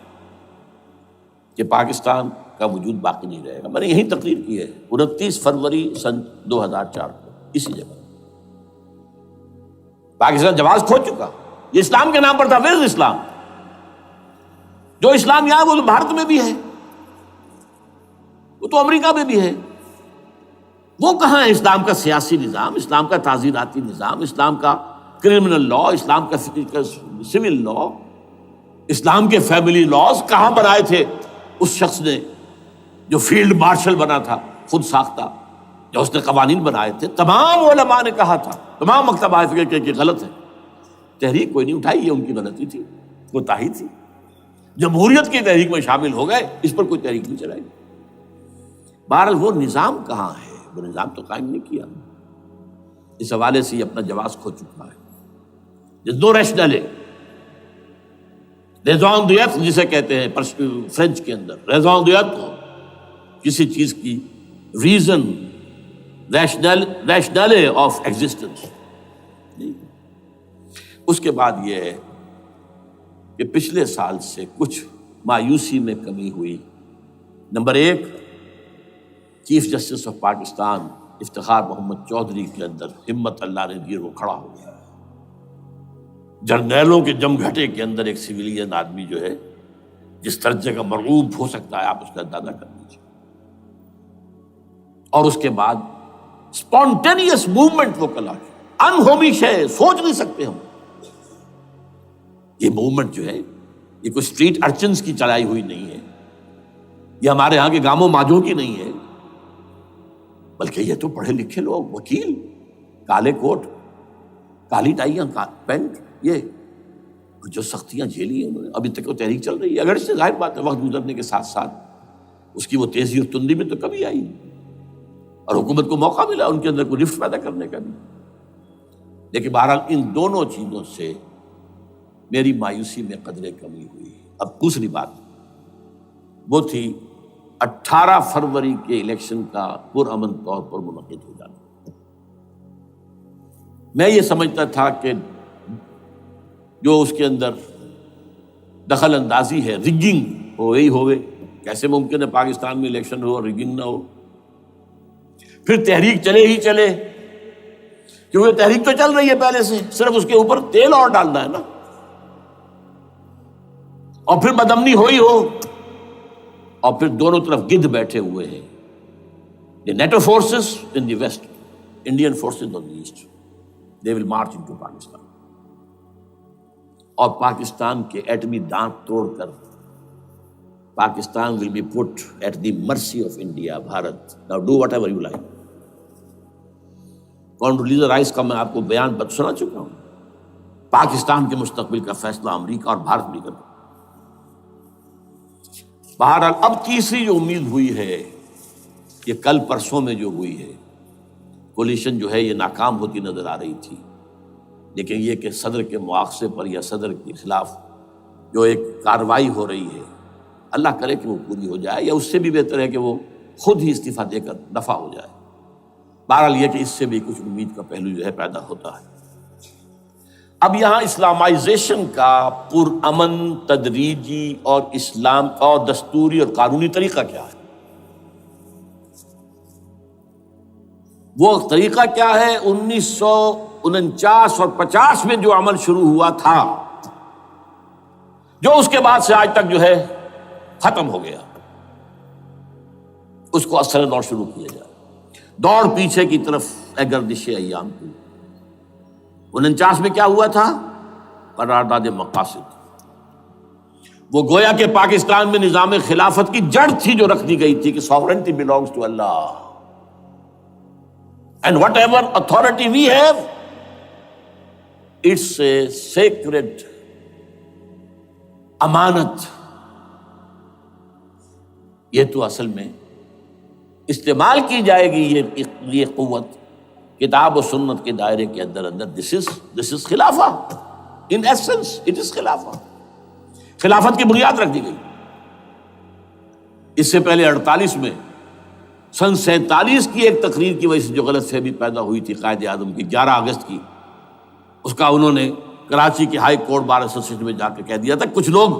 کہ پاکستان کا وجود باقی نہیں رہے گا. میں نے یہی تقریر کی ہے 29 فروری سن 2004 کو اسی جگہ. پاکستان جواز کھو چکا. یہ اسلام کے نام پر تھا. ویئر اسلام؟ جو اسلام یہاں وہ تو بھارت میں بھی ہے، وہ تو امریکہ میں بھی ہے. وہ کہاں ہے اسلام کا سیاسی نظام، اسلام کا تعزیراتی نظام، اسلام کا کرمنل لا، اسلام کا سول لا، اسلام کے فیملی لاز کہاں بنائے تھے اس شخص نے جو فیلڈ مارشل بنا تھا، خود ساختہ، جو اس نے قوانین بنائے تھے. تمام علماء نے کہا تھا، تمام مکتبہ فکر کہ غلط ہے. تحریک کوئی نہیں اٹھائی، یہ ان کی غلطی تھی، کوتاہی تھی. جمہوریت کی تحریک میں شامل ہو گئے، اس پر کوئی تحریک نہیں چلائی. بہرحال وہ نظام کہاں ہے؟ وہ نظام تو قائم نہیں کیا. اس حوالے سے یہ اپنا جواز کھو چکا ہے. نو ریشنل ریزون دیت جسے کہتے ہیں فرینچ کے اندر، ریزون دیت کسی چیز کی ریزن، ریشنل آف ایگزسٹنس. اس کے بعد یہ ہے کہ پچھلے سال سے کچھ مایوسی میں کمی ہوئی. Number 1، chief justice of Pakistan Iftikhar Muhammad Chaudhry کے اندر ہمت اللہ نے دی، وہ کھڑا ہو گیا. جرنیلوں کے جم گھٹے کے اندر ایک سویلین آدمی جو ہے جس درجے کا مرعوب ہو سکتا ہے آپ اس کا اندازہ کر لیجیے. اور اس کے بعد اسپونٹینیس موومنٹ وہ کلا ہے، انہومی شے، سوچ نہیں سکتے ہم. یہ موومنٹ جو ہے یہ کوئی اسٹریٹ ارچنز کی چلائی ہوئی نہیں ہے، یہ ہمارے ہاں کے گاموں ماجوں کی نہیں ہے، بلکہ یہ تو پڑھے لکھے لوگ، وکیل، کالے کوٹ، کالی ٹائیاں، پینٹ، یہ جو سختیاں جھیلی ہیں انہوں نے. ابھی تک وہ تحریک چل رہی ہے. اگر اس سے ظاہر بات ہے وقت گزرنے کے ساتھ ساتھ اس کی وہ تیزی اور تندی میں تو کمی آئی اور حکومت کو موقع ملا ان کے اندر کوئی رفت پیدا کرنے کا بھی. لیکن بہرحال ان دونوں چیزوں سے میری مایوسی میں قدرے کمی ہوئی. اب دوسری بات وہ تھی 18 فروری کے الیکشن کا پرامن طور پر منعقد ہو جانا۔ میں یہ سمجھتا تھا کہ جو اس کے اندر دخل اندازی ہے، رگنگ ہو گئی ہوئے، کیسے ممکن ہے پاکستان میں الیکشن ہو اور رگنگ نہ ہو؟ پھر تحریک چلے ہی چلے، کیونکہ تحریک تو چل رہی ہے پہلے سے، صرف اس کے اوپر تیل اور ڈالنا ہے نا، اور پھر بدامنی ہوئی ہو، اور پھر دونوں طرف گدھ بیٹھے ہوئے ہیں، the NATO forces in the west, Indian forces on the east, they will march into Pakistan، اور پاکستان کے ایٹمی دانت توڑ کر Pakistan will be put at the mercy of India، Bharat. Now do whatever you like۔ Condoleezza Rice کا میں آپ کو بیان سنا چکا ہوں، پاکستان کے مستقبل کا فیصلہ امریکہ اور بھارت بھی کرتا۔ بہرحال اب تیسری جو امید ہوئی ہے، یہ کل پرسوں میں جو ہوئی ہے، کولیشن جو ہے یہ ناکام ہوتی نظر آ رہی تھی، لیکن یہ کہ صدر کے مواخذے پر یا صدر کے خلاف جو ایک کارروائی ہو رہی ہے، اللہ کرے کہ وہ پوری ہو جائے، یا اس سے بھی بہتر ہے کہ وہ خود ہی استعفیٰ دے کر دفع ہو جائے۔ بہرحال یہ کہ اس سے بھی کچھ امید کا پہلو جو ہے پیدا ہوتا ہے۔ اب یہاں اسلامائزیشن کا پرامن، تدریجی اور اسلام کا دستوری اور قانونی طریقہ کیا ہے؟ وہ طریقہ کیا ہے؟ 1949 اور 50 میں جو عمل شروع ہوا تھا، جو اس کے بعد سے آج تک جو ہے ختم ہو گیا، اس کو اثر نو شروع کیا جائے۔ دوڑ پیچھے کی طرف اے گردش ایام کی۔ 49 میں کیا ہوا تھا؟ قرارداد مقاصد، وہ گویا کہ پاکستان میں نظام خلافت کی جڑ تھی جو رکھ دی گئی تھی کہ sovereignty belongs to Allah and whatever authority we have, it's a sacred امانت۔ یہ تو اصل میں استعمال کی جائے گی یہ قوت کتاب و سنت کے دائرے کے اندر۔ this is خلافہ، in essence it is خلافہ۔ خلافت کی بنیاد رکھ دی گئی۔ اس سے پہلے 48 میں سن 47 کی ایک تقریر کی وجہ سے جو غلط فہمی پیدا ہوئی تھی قائد اعظم کی 11 اگست کی، اس کا انہوں نے کراچی کے ہائی کورٹ بار ایسوسیشن میں جا کے کہہ دیا تھا۔ کچھ لوگ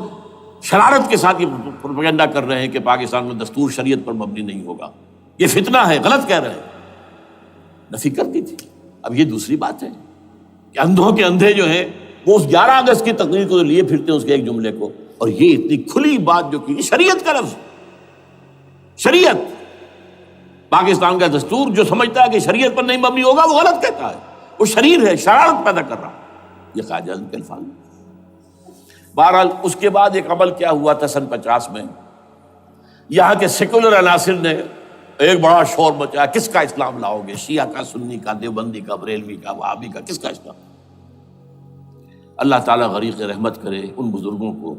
شرارت کے ساتھ یہ پروپیگنڈا کر رہے ہیں کہ پاکستان میں دستور شریعت پر مبنی نہیں ہوگا، یہ فتنہ ہے، غلط کہہ رہے ہیں، نفی کر دی تھی۔ اب یہ دوسری بات ہے کہ اندھوں کے اندھے جو ہیں وہ اس 11 اگست کی تقریر کو لیے پھرتے ہیں، اس کے ایک جملے کو، اور یہ اتنی کھلی بات جو کی، شریعت کا لفظ، شریعت، پاکستان کا دستور جو سمجھتا ہے کہ شریعت پر نہیں مبنی ہوگا وہ غلط کہتا ہے، وہ شریر ہے، شرارت پیدا کر رہا ہے۔ یہ قائد اعظم کے الفاظ۔ بہرحال اس کے بعد ایک عمل کیا ہوا تھا سن 50 میں، یہاں کے سیکولر عناصر نے ایک بڑا شور مچایا، کس کا اسلام لاؤ گے؟ شیعہ کا، سنی کا، دیوبندی کا، بریلوی کا، وہابی کا، کس کا اسلام؟ اللہ تعالیٰ غریق رحمت کرے ان بزرگوں کو،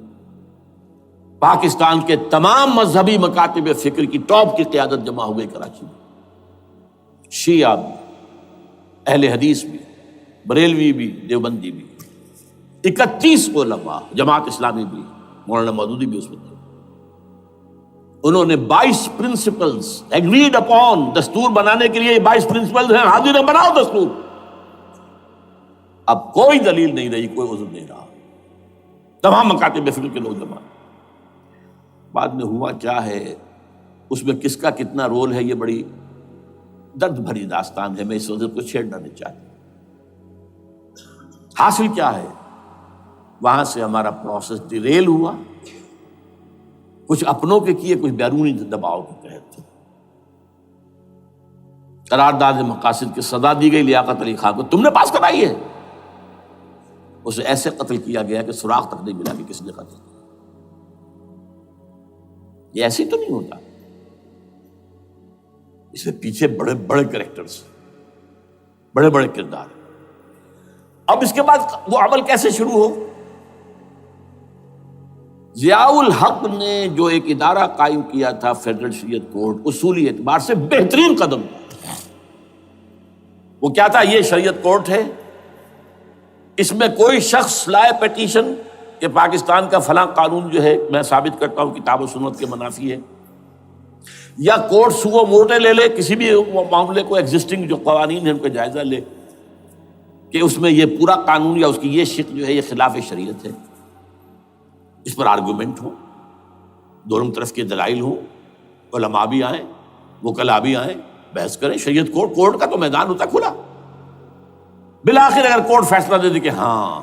پاکستان کے تمام مذہبی مکاتب فکر کی ٹاپ کی قیادت جمع ہوئی کراچی میں، شیعہ بھی، اہل حدیث بھی، بریلوی بھی، دیوبندی بھی، 31 علماء، جماعت اسلامی بھی، مولانا مودودی بھی اس میں تھے۔ انہوں نے 22 پرنسپلز ایگریڈ اپون، دستور بنانے کے لیے 22 پرنسپلز ہیں، حاضر بناؤ دستور۔ اب کوئی دلیل نہیں رہی، کوئی عذر نہیں رہا، تمام مکاتب فکر کے لوگ جمع۔ بعد میں ہوا کیا ہے، اس میں کس کا کتنا رول ہے، یہ بڑی درد بھری داستان ہے، میں اس وجہ کو چھیڑنا نہیں چاہتا۔ حاصل کیا ہے، وہاں سے ہمارا پروسیس ڈیریل ہوا، کچھ اپنوں کے کیے، کچھ بیرونی دباؤ کے تحت۔ قرارداد مقاصد کی سزا دی گئی لیاقت علی خان کو، تم نے پاس کرائی ہے۔ اسے ایسے قتل کیا گیا کہ سراغ تک نہیں ملا کہ کس نے قتل کیا۔ یہ ایسے تو نہیں ہوتا، اس میں پیچھے بڑے بڑے کریکٹرز، بڑے بڑے کردار۔ اب اس کے بعد وہ عمل کیسے شروع ہو؟ ضیاء الحق نے جو ایک ادارہ قائم کیا تھا فیڈرل شریعت کورٹ، اصولی اعتبار سے بہترین قدم تھا۔ وہ کیا تھا؟ یہ شریعت کورٹ ہے، اس میں کوئی شخص لائے پیٹیشن کہ پاکستان کا فلاں قانون جو ہے میں ثابت کرتا ہوں کتاب و سنت کے منافی ہے، یا کورٹ سو موٹے لے لے کسی بھی معاملے کو، ایگزسٹنگ جو قوانین ہیں ان کا جائزہ لے کہ اس میں یہ پورا قانون یا اس کی یہ شق جو ہے یہ خلاف شریعت ہے، اس پر آرگومنٹ ہو، دونوں طرف کے دلائل ہوں، علماء بھی آئیں، وکلاء بھی آئیں، بحث کریں، شریعت کورٹ کا تو میدان ہوتا کھلا۔ بالآخر اگر کورٹ فیصلہ دے دے کہ ہاں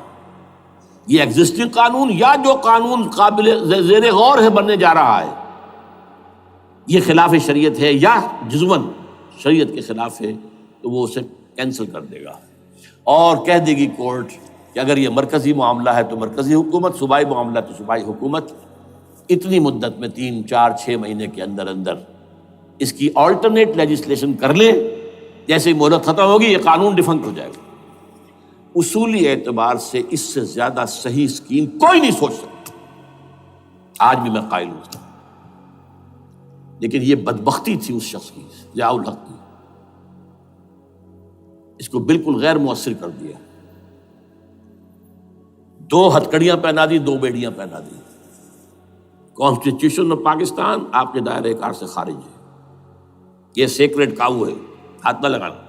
یہ ایگزسٹنگ قانون یا جو قانون قابل زیر غور ہے بننے جا رہا ہے یہ خلاف شریعت ہے یا جزوً شریعت کے خلاف ہے، تو وہ اسے کینسل کر دے گا اور کہہ دے گی کورٹ کہ اگر یہ مرکزی معاملہ ہے تو مرکزی حکومت، صوبائی معاملہ تو صوبائی حکومت، اتنی مدت میں 3 4 6 مہینے کے اندر اندر اس کی آلٹرنیٹ لیجسلیشن کر لیں، جیسے ہی مہلت ختم ہوگی یہ قانون ڈیفنکٹ ہو جائے گا۔ اصولی اعتبار سے اس سے زیادہ صحیح اسکیم کوئی نہیں سوچ سکتا، آج بھی میں قائل ہوں، لیکن یہ بدبختی تھی اس شخص کی، ضیاء الحق کی، اس کو بالکل غیر مؤثر کر دیا، 2 ہتھکڑیاں پہنا دی، 2 بیڑیاں پہنا دی۔ کانسٹیٹیوشن آف پاکستان آپ کے دائرۂ کار سے خارج ہے، یہ سیکریٹ کاؤ ہے، ہاتھ نہ لگانا۔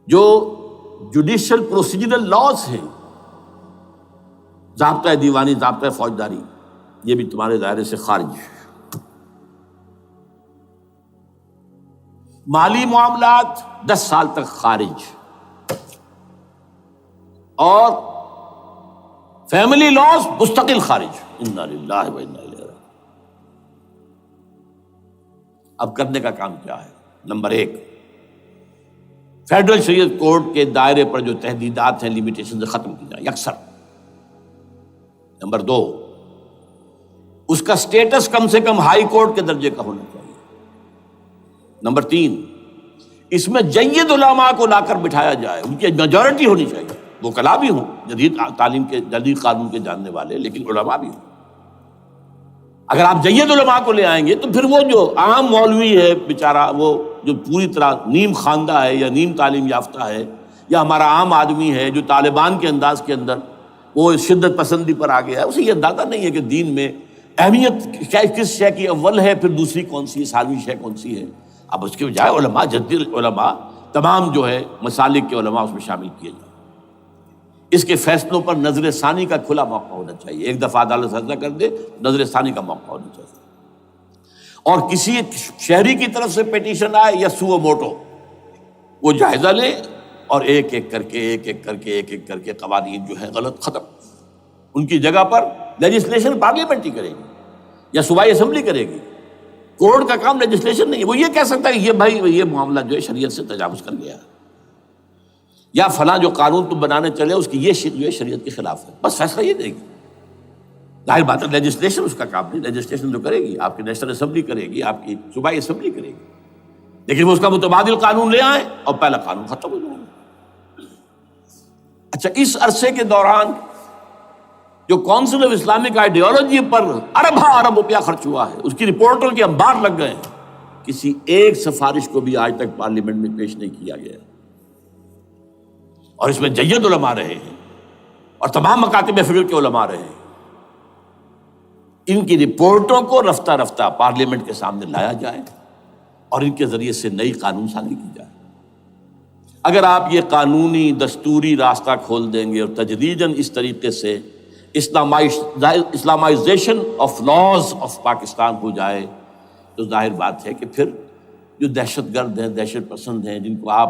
جو جوڈیشل پروسیجرل لاز ہیں، ضابطۂ دیوانی، ضابطۂ فوجداری، یہ بھی تمہارے دائرے سے خارج ہے۔ مالی معاملات 10 سال تک خارج، اور فیملی لاز مستقل خارج۔ انا للہ و انا الیہ راجعون۔ اب کرنے کا کام کیا ہے؟ نمبر 1، فیڈرل شریعت کورٹ کے دائرے پر جو تحدیدات ہیں، لیمیٹیشن ختم کی جائیں یکسر۔ نمبر 2، اس کا سٹیٹس کم سے کم ہائی کورٹ کے درجے کا ہونا چاہیے۔ نمبر 3، اس میں جید علماء کو لا کر بٹھایا جائے، ان کی میجورٹی ہونی چاہیے، وکلاء بھی ہوں، جدید تعلیم کے، جدید قانون کے جاننے والے، لیکن علماء بھی ہوں۔ اگر آپ جید علماء کو لے آئیں گے تو پھر وہ جو عام مولوی ہے بیچارہ، وہ جو پوری طرح نیم خواندہ ہے یا نیم تعلیم یافتہ ہے، یا ہمارا عام آدمی ہے جو طالبان کے انداز کے اندر وہ شدت پسندی پر آ گیا ہے، اسے یہ اندازہ نہیں ہے کہ دین میں اہمیت کس شے کی اول ہے، پھر دوسری کون سی، ثانوی شے کون سی ہے۔ اب اس کے بجائے علماء، جدید علماء، تمام جو ہے مسالک کے علماء اس میں شامل کیے جائیں۔ اس کے فیصلوں پر نظر ثانی کا کھلا موقع ہونا چاہیے، ایک دفعہ عدالت فیصلہ کر دے، نظر ثانی کا موقع ہونا چاہیے، اور کسی شہری کی طرف سے پیٹیشن آئے یا سو موٹو، وہ جائزہ لے اور ایک ایک کر کے قوانین جو ہے غلط ختم، ان کی جگہ پر لیجسلیشن پارلیمنٹ ہی کرے گی یا صوبائی اسمبلی کرے گی۔ کورٹ کا کام لیجسلیشن نہیں ہے، وہ یہ کہہ سکتا ہے کہ یہ بھائی یہ معاملہ جو ہے شریعت سے تجاوز کر گیا ہے، یا فلاں جو قانون تم بنانے چلے اس کی یہ شق جو ہے شریعت کے خلاف ہے، بس فیصلہ یہ دے گی۔ ظاہر بات ہے لیجسلیشن اس کا کام نہیں، لیجسلیشن جو کرے گی آپ کی نیشنل اسمبلی کرے گی، آپ کی صوبائی اسمبلی کرے گی، لیکن وہ اس کا متبادل قانون لے آئیں اور پہلا قانون ختم ہو جائے گا۔ اچھا، اس عرصے کے دوران جو کونسل آف اسلامک آئیڈیالوجی پر ارب روپیہ خرچ ہوا ہے، اس کی رپورٹوں کے انبار لگ گئے ہیں، کسی ایک سفارش کو بھی آج تک پارلیمنٹ میں پیش نہیں کیا گیا، اور اس میں جید علماء رہے ہیں اور تمام مکاتب فکر کے علماء رہے ہیں۔ ان کی رپورٹوں کو رفتہ رفتہ پارلیمنٹ کے سامنے لایا جائے اور ان کے ذریعے سے نئی قانون سازی کی جائے۔ اگر آپ یہ قانونی دستوری راستہ کھول دیں گے اور تجدیداً اس طریقے سے Islamization of laws of Pakistan ہو جائے، تو ظاہر بات ہے کہ پھر جو دہشت گرد ہیں، دہشت پسند ہیں، جن کو آپ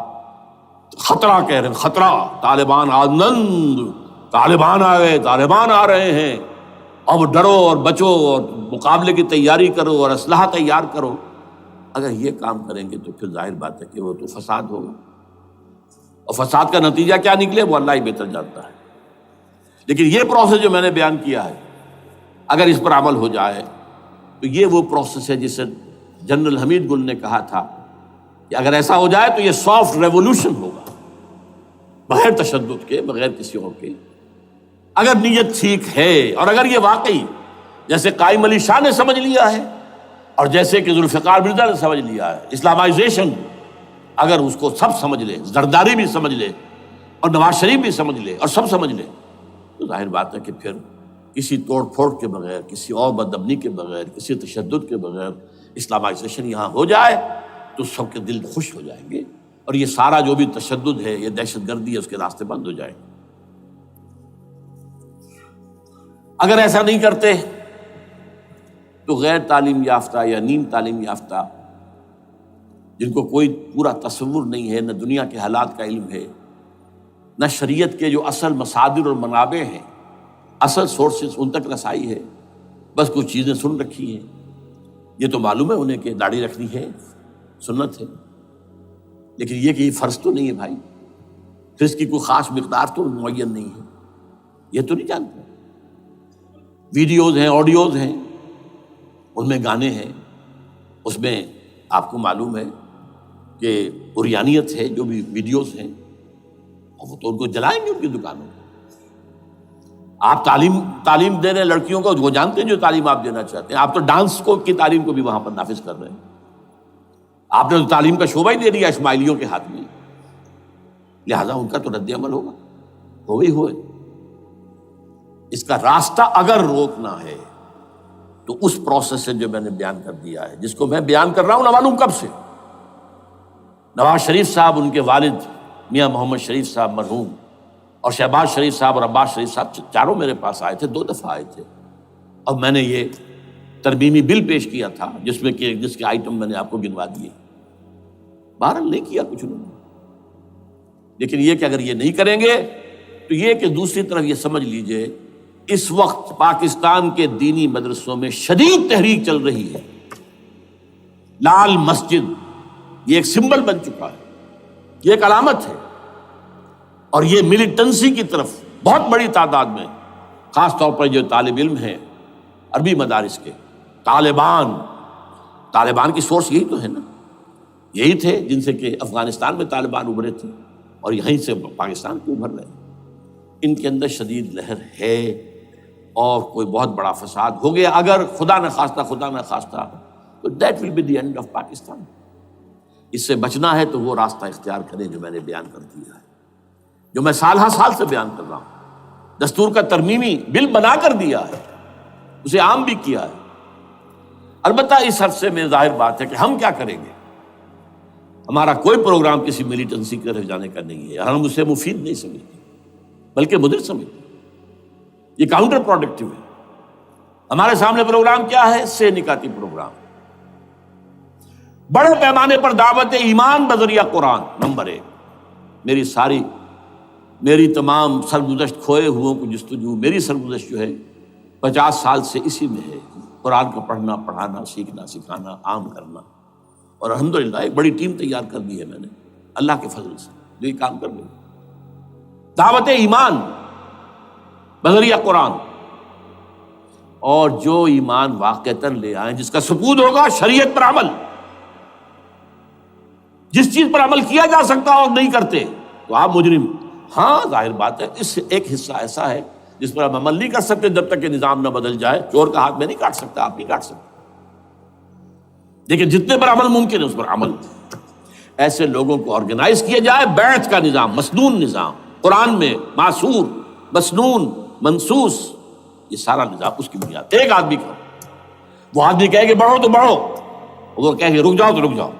خطرہ کہہ رہے ہیں، خطرہ، طالبان آنند، طالبان آ گئے، طالبان آ رہے ہیں، اب ڈرو اور بچو اور مقابلے کی تیاری کرو اور اسلحہ تیار کرو، اگر یہ کام کریں گے تو پھر ظاہر بات ہے کہ وہ تو فساد ہوگا، اور فساد کا نتیجہ کیا نکلے وہ اللہ ہی بہتر جانتا ہے۔ لیکن یہ پروسیس جو میں نے بیان کیا ہے، اگر اس پر عمل ہو جائے تو یہ وہ پروسیس ہے جسے جنرل حمید گل نے کہا تھا کہ اگر ایسا ہو جائے تو یہ سافٹ ریولوشن ہوگا، بغیر تشدد کے، بغیر کسی اور کے، اگر نیت ٹھیک ہے، اور اگر یہ واقعی جیسے قائم علی شاہ نے سمجھ لیا ہے اور جیسے کہ ذوالفقار مرزا نے سمجھ لیا ہے، اسلامائزیشن اگر اس کو سب سمجھ لے، زرداری بھی سمجھ لے اور نواز شریف بھی سمجھ لے اور سب سمجھ لے، تو ظاہر بات ہے کہ پھر کسی توڑ پھوڑ کے بغیر، کسی اور بدامنی کے بغیر، کسی تشدد کے بغیر اسلامائزیشن یہاں ہو جائے تو سب کے دل خوش ہو جائیں گے، اور یہ سارا جو بھی تشدد ہے، یہ دہشت گردی ہے، اس کے راستے بند ہو جائیں گے۔ اگر ایسا نہیں کرتے تو غیر تعلیم یافتہ یا نیم تعلیم یافتہ، جن کو کوئی پورا تصور نہیں ہے، نہ دنیا کے حالات کا علم ہے، نہ شریعت کے جو اصل مصادر اور منابع ہیں، اصل سورسز، ان تک رسائی ہے، بس کچھ چیزیں سن رکھی ہیں۔ یہ تو معلوم ہے انہیں کہ داڑھی رکھنی ہے، سنت ہے، لیکن یہ کہ یہ فرض تو نہیں ہے بھائی، پھر اس کی کوئی خاص مقدار تو معین نہیں ہے، یہ تو نہیں جانتے۔ ویڈیوز ہیں، آڈیوز ہیں، ان میں گانے ہیں، اس میں آپ کو معلوم ہے کہ عریانیت ہے، جو بھی ویڈیوز ہیں، اور وہ تو ان کو جلائیں گے ان کی دکانوں میں۔ آپ تعلیم دے رہے ہیں لڑکیوں کو، وہ جانتے ہیں جو تعلیم آپ دینا چاہتے ہیں، آپ تو ڈانس کی تعلیم کو بھی وہاں پر نافذ کر رہے ہیں۔ آپ نے تو تعلیم کا شعبہ ہی دے دیا اسماعیلیوں کے ہاتھ میں، لہذا ان کا تو رد عمل ہوگا، ہوئے۔ اس کا راستہ اگر روکنا ہے تو اس پروسیس سے جو میں نے بیان کر دیا ہے، جس کو میں بیان کر رہا ہوں نہ معلوم کب سے۔ نواز شریف صاحب، ان کے والد میاں محمد شریف صاحب مرحوم، اور شہباز شریف صاحب اور عباس شریف صاحب چاروں میرے پاس آئے تھے، 2 دفعہ آئے تھے، اور میں نے یہ ترمیمی بل پیش کیا تھا جس کے آئٹم میں نے آپ کو گنوا دیے۔ بہرحال نہیں کیا کچھ انہوں نے، لیکن یہ کہ اگر یہ نہیں کریں گے تو یہ کہ دوسری طرف یہ سمجھ لیجئے اس وقت پاکستان کے دینی مدرسوں میں شدید تحریک چل رہی ہے۔ لال مسجد یہ ایک سمبل بن چکا ہے، یہ ایک علامت ہے، اور یہ ملیٹنسی کی طرف بہت بڑی تعداد میں، خاص طور پر جو طالب علم ہیں عربی مدارس کے، طالبان کی سورس یہی تو ہے نا، یہی تھے جن سے کہ افغانستان میں طالبان ابھرے تھے اور یہیں سے پاکستان کو ابھر رہے ہیں۔ ان کے اندر شدید لہر ہے، اور کوئی بہت بڑا فساد ہو گیا اگر خدا نہ خواستہ تو that will be the end of Pakistan. اس سے بچنا ہے تو وہ راستہ اختیار کریں جو میں نے بیان کر دیا ہے، جو میں سال سے بیان کر رہا ہوں۔ دستور کا ترمیمی بل بنا کر دیا ہے، اسے عام بھی کیا ہے۔ البتہ اس عرصے میں ظاہر بات ہے کہ ہم کیا کریں گے، ہمارا کوئی پروگرام کسی ملیٹنسی کی طرف جانے کا نہیں ہے، اور ہم اسے مفید نہیں سمجھتے بلکہ مضر سمجھتے، یہ کاؤنٹر پروڈکٹیو ہے۔ ہمارے سامنے پروگرام کیا ہے؟ سے نکاتی پروگرام، بڑے پیمانے پر دعوت ایمان بذریعہ قرآن، نمبر 1۔ میری تمام سرگزشت کھوئے ہوئوں کو جستجو، میری سرگزشت جو ہے 50 سال سے اسی میں ہے، قرآن کا پڑھنا، پڑھانا، سیکھنا، سکھانا، عام کرنا، اور الحمدللہ ایک بڑی ٹیم تیار کر دی ہے میں نے اللہ کے فضل سے، جو یہ کام کر رہی ہے۔ دعوت ایمان بذریعہ قرآن، اور جو ایمان واقعتاً لے آئیں، جس کا ثبوت ہوگا شریعت پر عمل، جس چیز پر عمل کیا جا سکتا اور نہیں کرتے تو آپ مجرم۔ ہاں ظاہر بات ہے اس سے ایک حصہ ایسا ہے جس پر آپ عمل نہیں کر سکتے جب تک کہ نظام نہ بدل جائے۔ چور کا ہاتھ میں نہیں کاٹ سکتا، آپ نہیں کاٹ سکتے، لیکن جتنے پر عمل ممکن ہے اس پر عمل۔ ایسے لوگوں کو آرگنائز کیا جائے، بیعت کا نظام، مسنون نظام، قرآن میں معصور، مسنون، منصوص، یہ سارا نظام اس کی بنیاد۔ ایک آدمی کا، وہ آدمی کہے کہ بڑھو تو بڑھو، وہ کہے کہ رک جاؤ تو رک جاؤ۔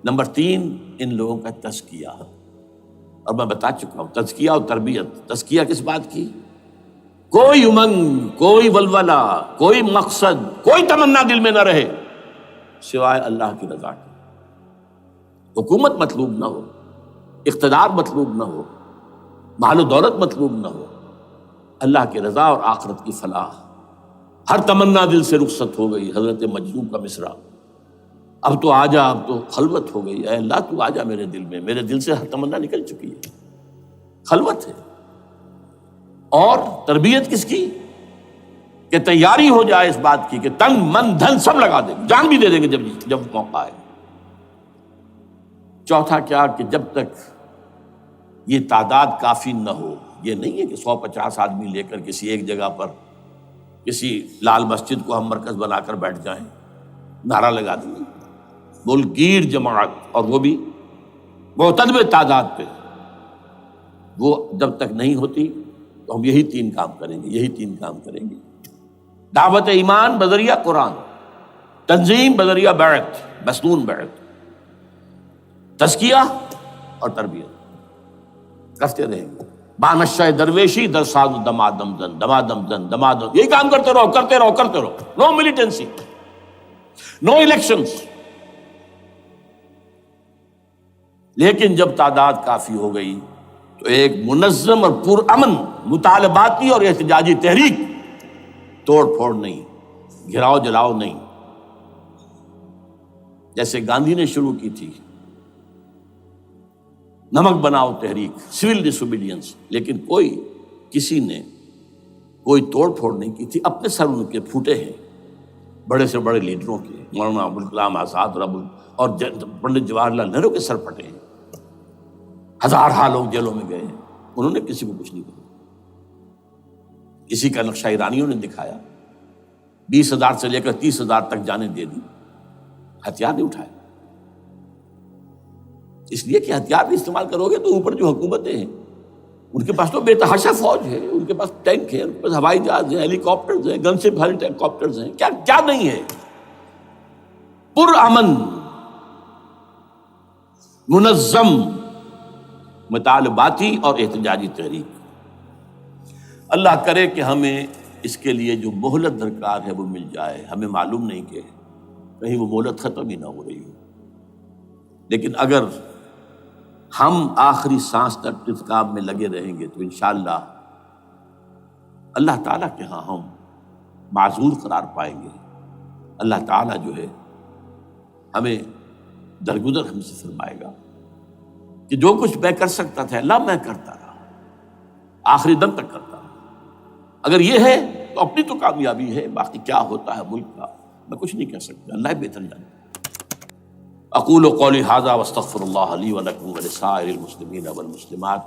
نمبر 3، ان لوگوں کا تزکیہ، اور میں بتا چکا ہوں تزکیہ اور تربیت۔ تزکیہ کس بات کی؟ کوئی امنگ، کوئی ولولہ، کوئی مقصد، کوئی تمنا دل میں نہ رہے سوائے اللہ کی رضا کی۔ حکومت مطلوب نہ ہو، اقتدار مطلوب نہ ہو، مال و دولت مطلوب نہ ہو، اللہ کی رضا اور آخرت کی فلاح۔ ہر تمنا دل سے رخصت ہو گئی، حضرت مجذوب کا مصرع۔ اب تو آ جا، اب تو خلوت ہو گئی، اے اللہ تو آ جا میرے دل میں، میرے دل سے ہر تمنا نکل چکی ہے، خلوت ہے۔ اور تربیت کس کی؟ کہ تیاری ہو جائے اس بات کی کہ تن من دھن سب لگا دیں گے، جان بھی دے دیں گے جب موقع آئے۔ چوتھا کیا؟ کہ جب تک یہ تعداد کافی نہ ہو، یہ نہیں ہے کہ 150 آدمی لے کر کسی ایک جگہ پر کسی لال مسجد کو ہم مرکز بنا کر بیٹھ جائیں، نعرہ لگا دیں گے، ملک گیر جماعت، اور وہ بھی معتدل تعداد پہ، وہ جب تک نہیں ہوتی تو ہم یہی تین کام کریں گے. دعوت ایمان بذریعہ قرآن، تنظیم بذریعہ بیعت، مسنون بیعت، تزکیہ اور تربیت کرتے رہیں گے. بانشہ درویشی در ساز دمادم زن، یہی کام کرتے رہو. نو ملیٹنسی، نو الیکشنز. لیکن جب تعداد کافی ہو گئی تو ایک منظم اور پرامن مطالباتی اور احتجاجی تحریک، توڑ پھوڑ نہیں، گھراؤ جلاؤ نہیں، جیسے گاندھی نے شروع کی تھی، نمک بناؤ تحریک، سول ڈس اوبیڈینس. لیکن کسی نے کوئی توڑ پھوڑ نہیں کی تھی. اپنے سر ان کے پھوٹے ہیں بڑے سے بڑے لیڈروں کے، مولانا ابوالکلام آزاد اور پنڈت جواہر لال نہرو کے سر پھٹے ہیں. ہزارہ لوگ جیلوں میں گئے ہیں، انہوں نے کسی کو کچھ نہیں کہا. کسی کا نقشہ ایرانیوں نے دکھایا، 20,000 سے لے کر 30,000 تک جانیں دے دی، ہتھیار نہیں اٹھائے. اس لیے کہ ہتھیار بھی استعمال کرو گے تو اوپر جو حکومتیں ہیں ان کے پاس تو بے تحاشا فوج ہے، ان کے پاس ٹینک ہے، ان کے پاس ہوائی جہاز ہیں، ہیلی کاپٹرز ہیں، گن شپ ہیلی کاپٹرز ہیں. کیا نہیں ہے. پرامن منظم مطالباتی اور احتجاجی تحریک. اللہ کرے کہ ہمیں اس کے لیے جو مہلت درکار ہے وہ مل جائے. ہمیں معلوم نہیں کہ کہیں وہ مہلت ختم ہی نہ ہو رہی ہو. لیکن اگر ہم آخری سانس تک اس کام میں لگے رہیں گے تو انشاءاللہ اللہ تعالیٰ کے ہاں ہم معذور قرار پائیں گے. اللہ تعالیٰ جو ہے ہمیں درگزر ہم سے فرمائے گا کہ جو کچھ میں کر سکتا تھا اللہ میں کرتا رہا، آخری دم تک کرتا رہا. اگر یہ ہے تو اپنی تو کامیابی ہے، باقی کیا ہوتا ہے ملک کا میں کچھ نہیں کہہ سکتا، اللہ بہتر جانتا. اقول قولی ھذا واستغفر اللہ لی ولکم ولسائر المسلمین والمسلمات.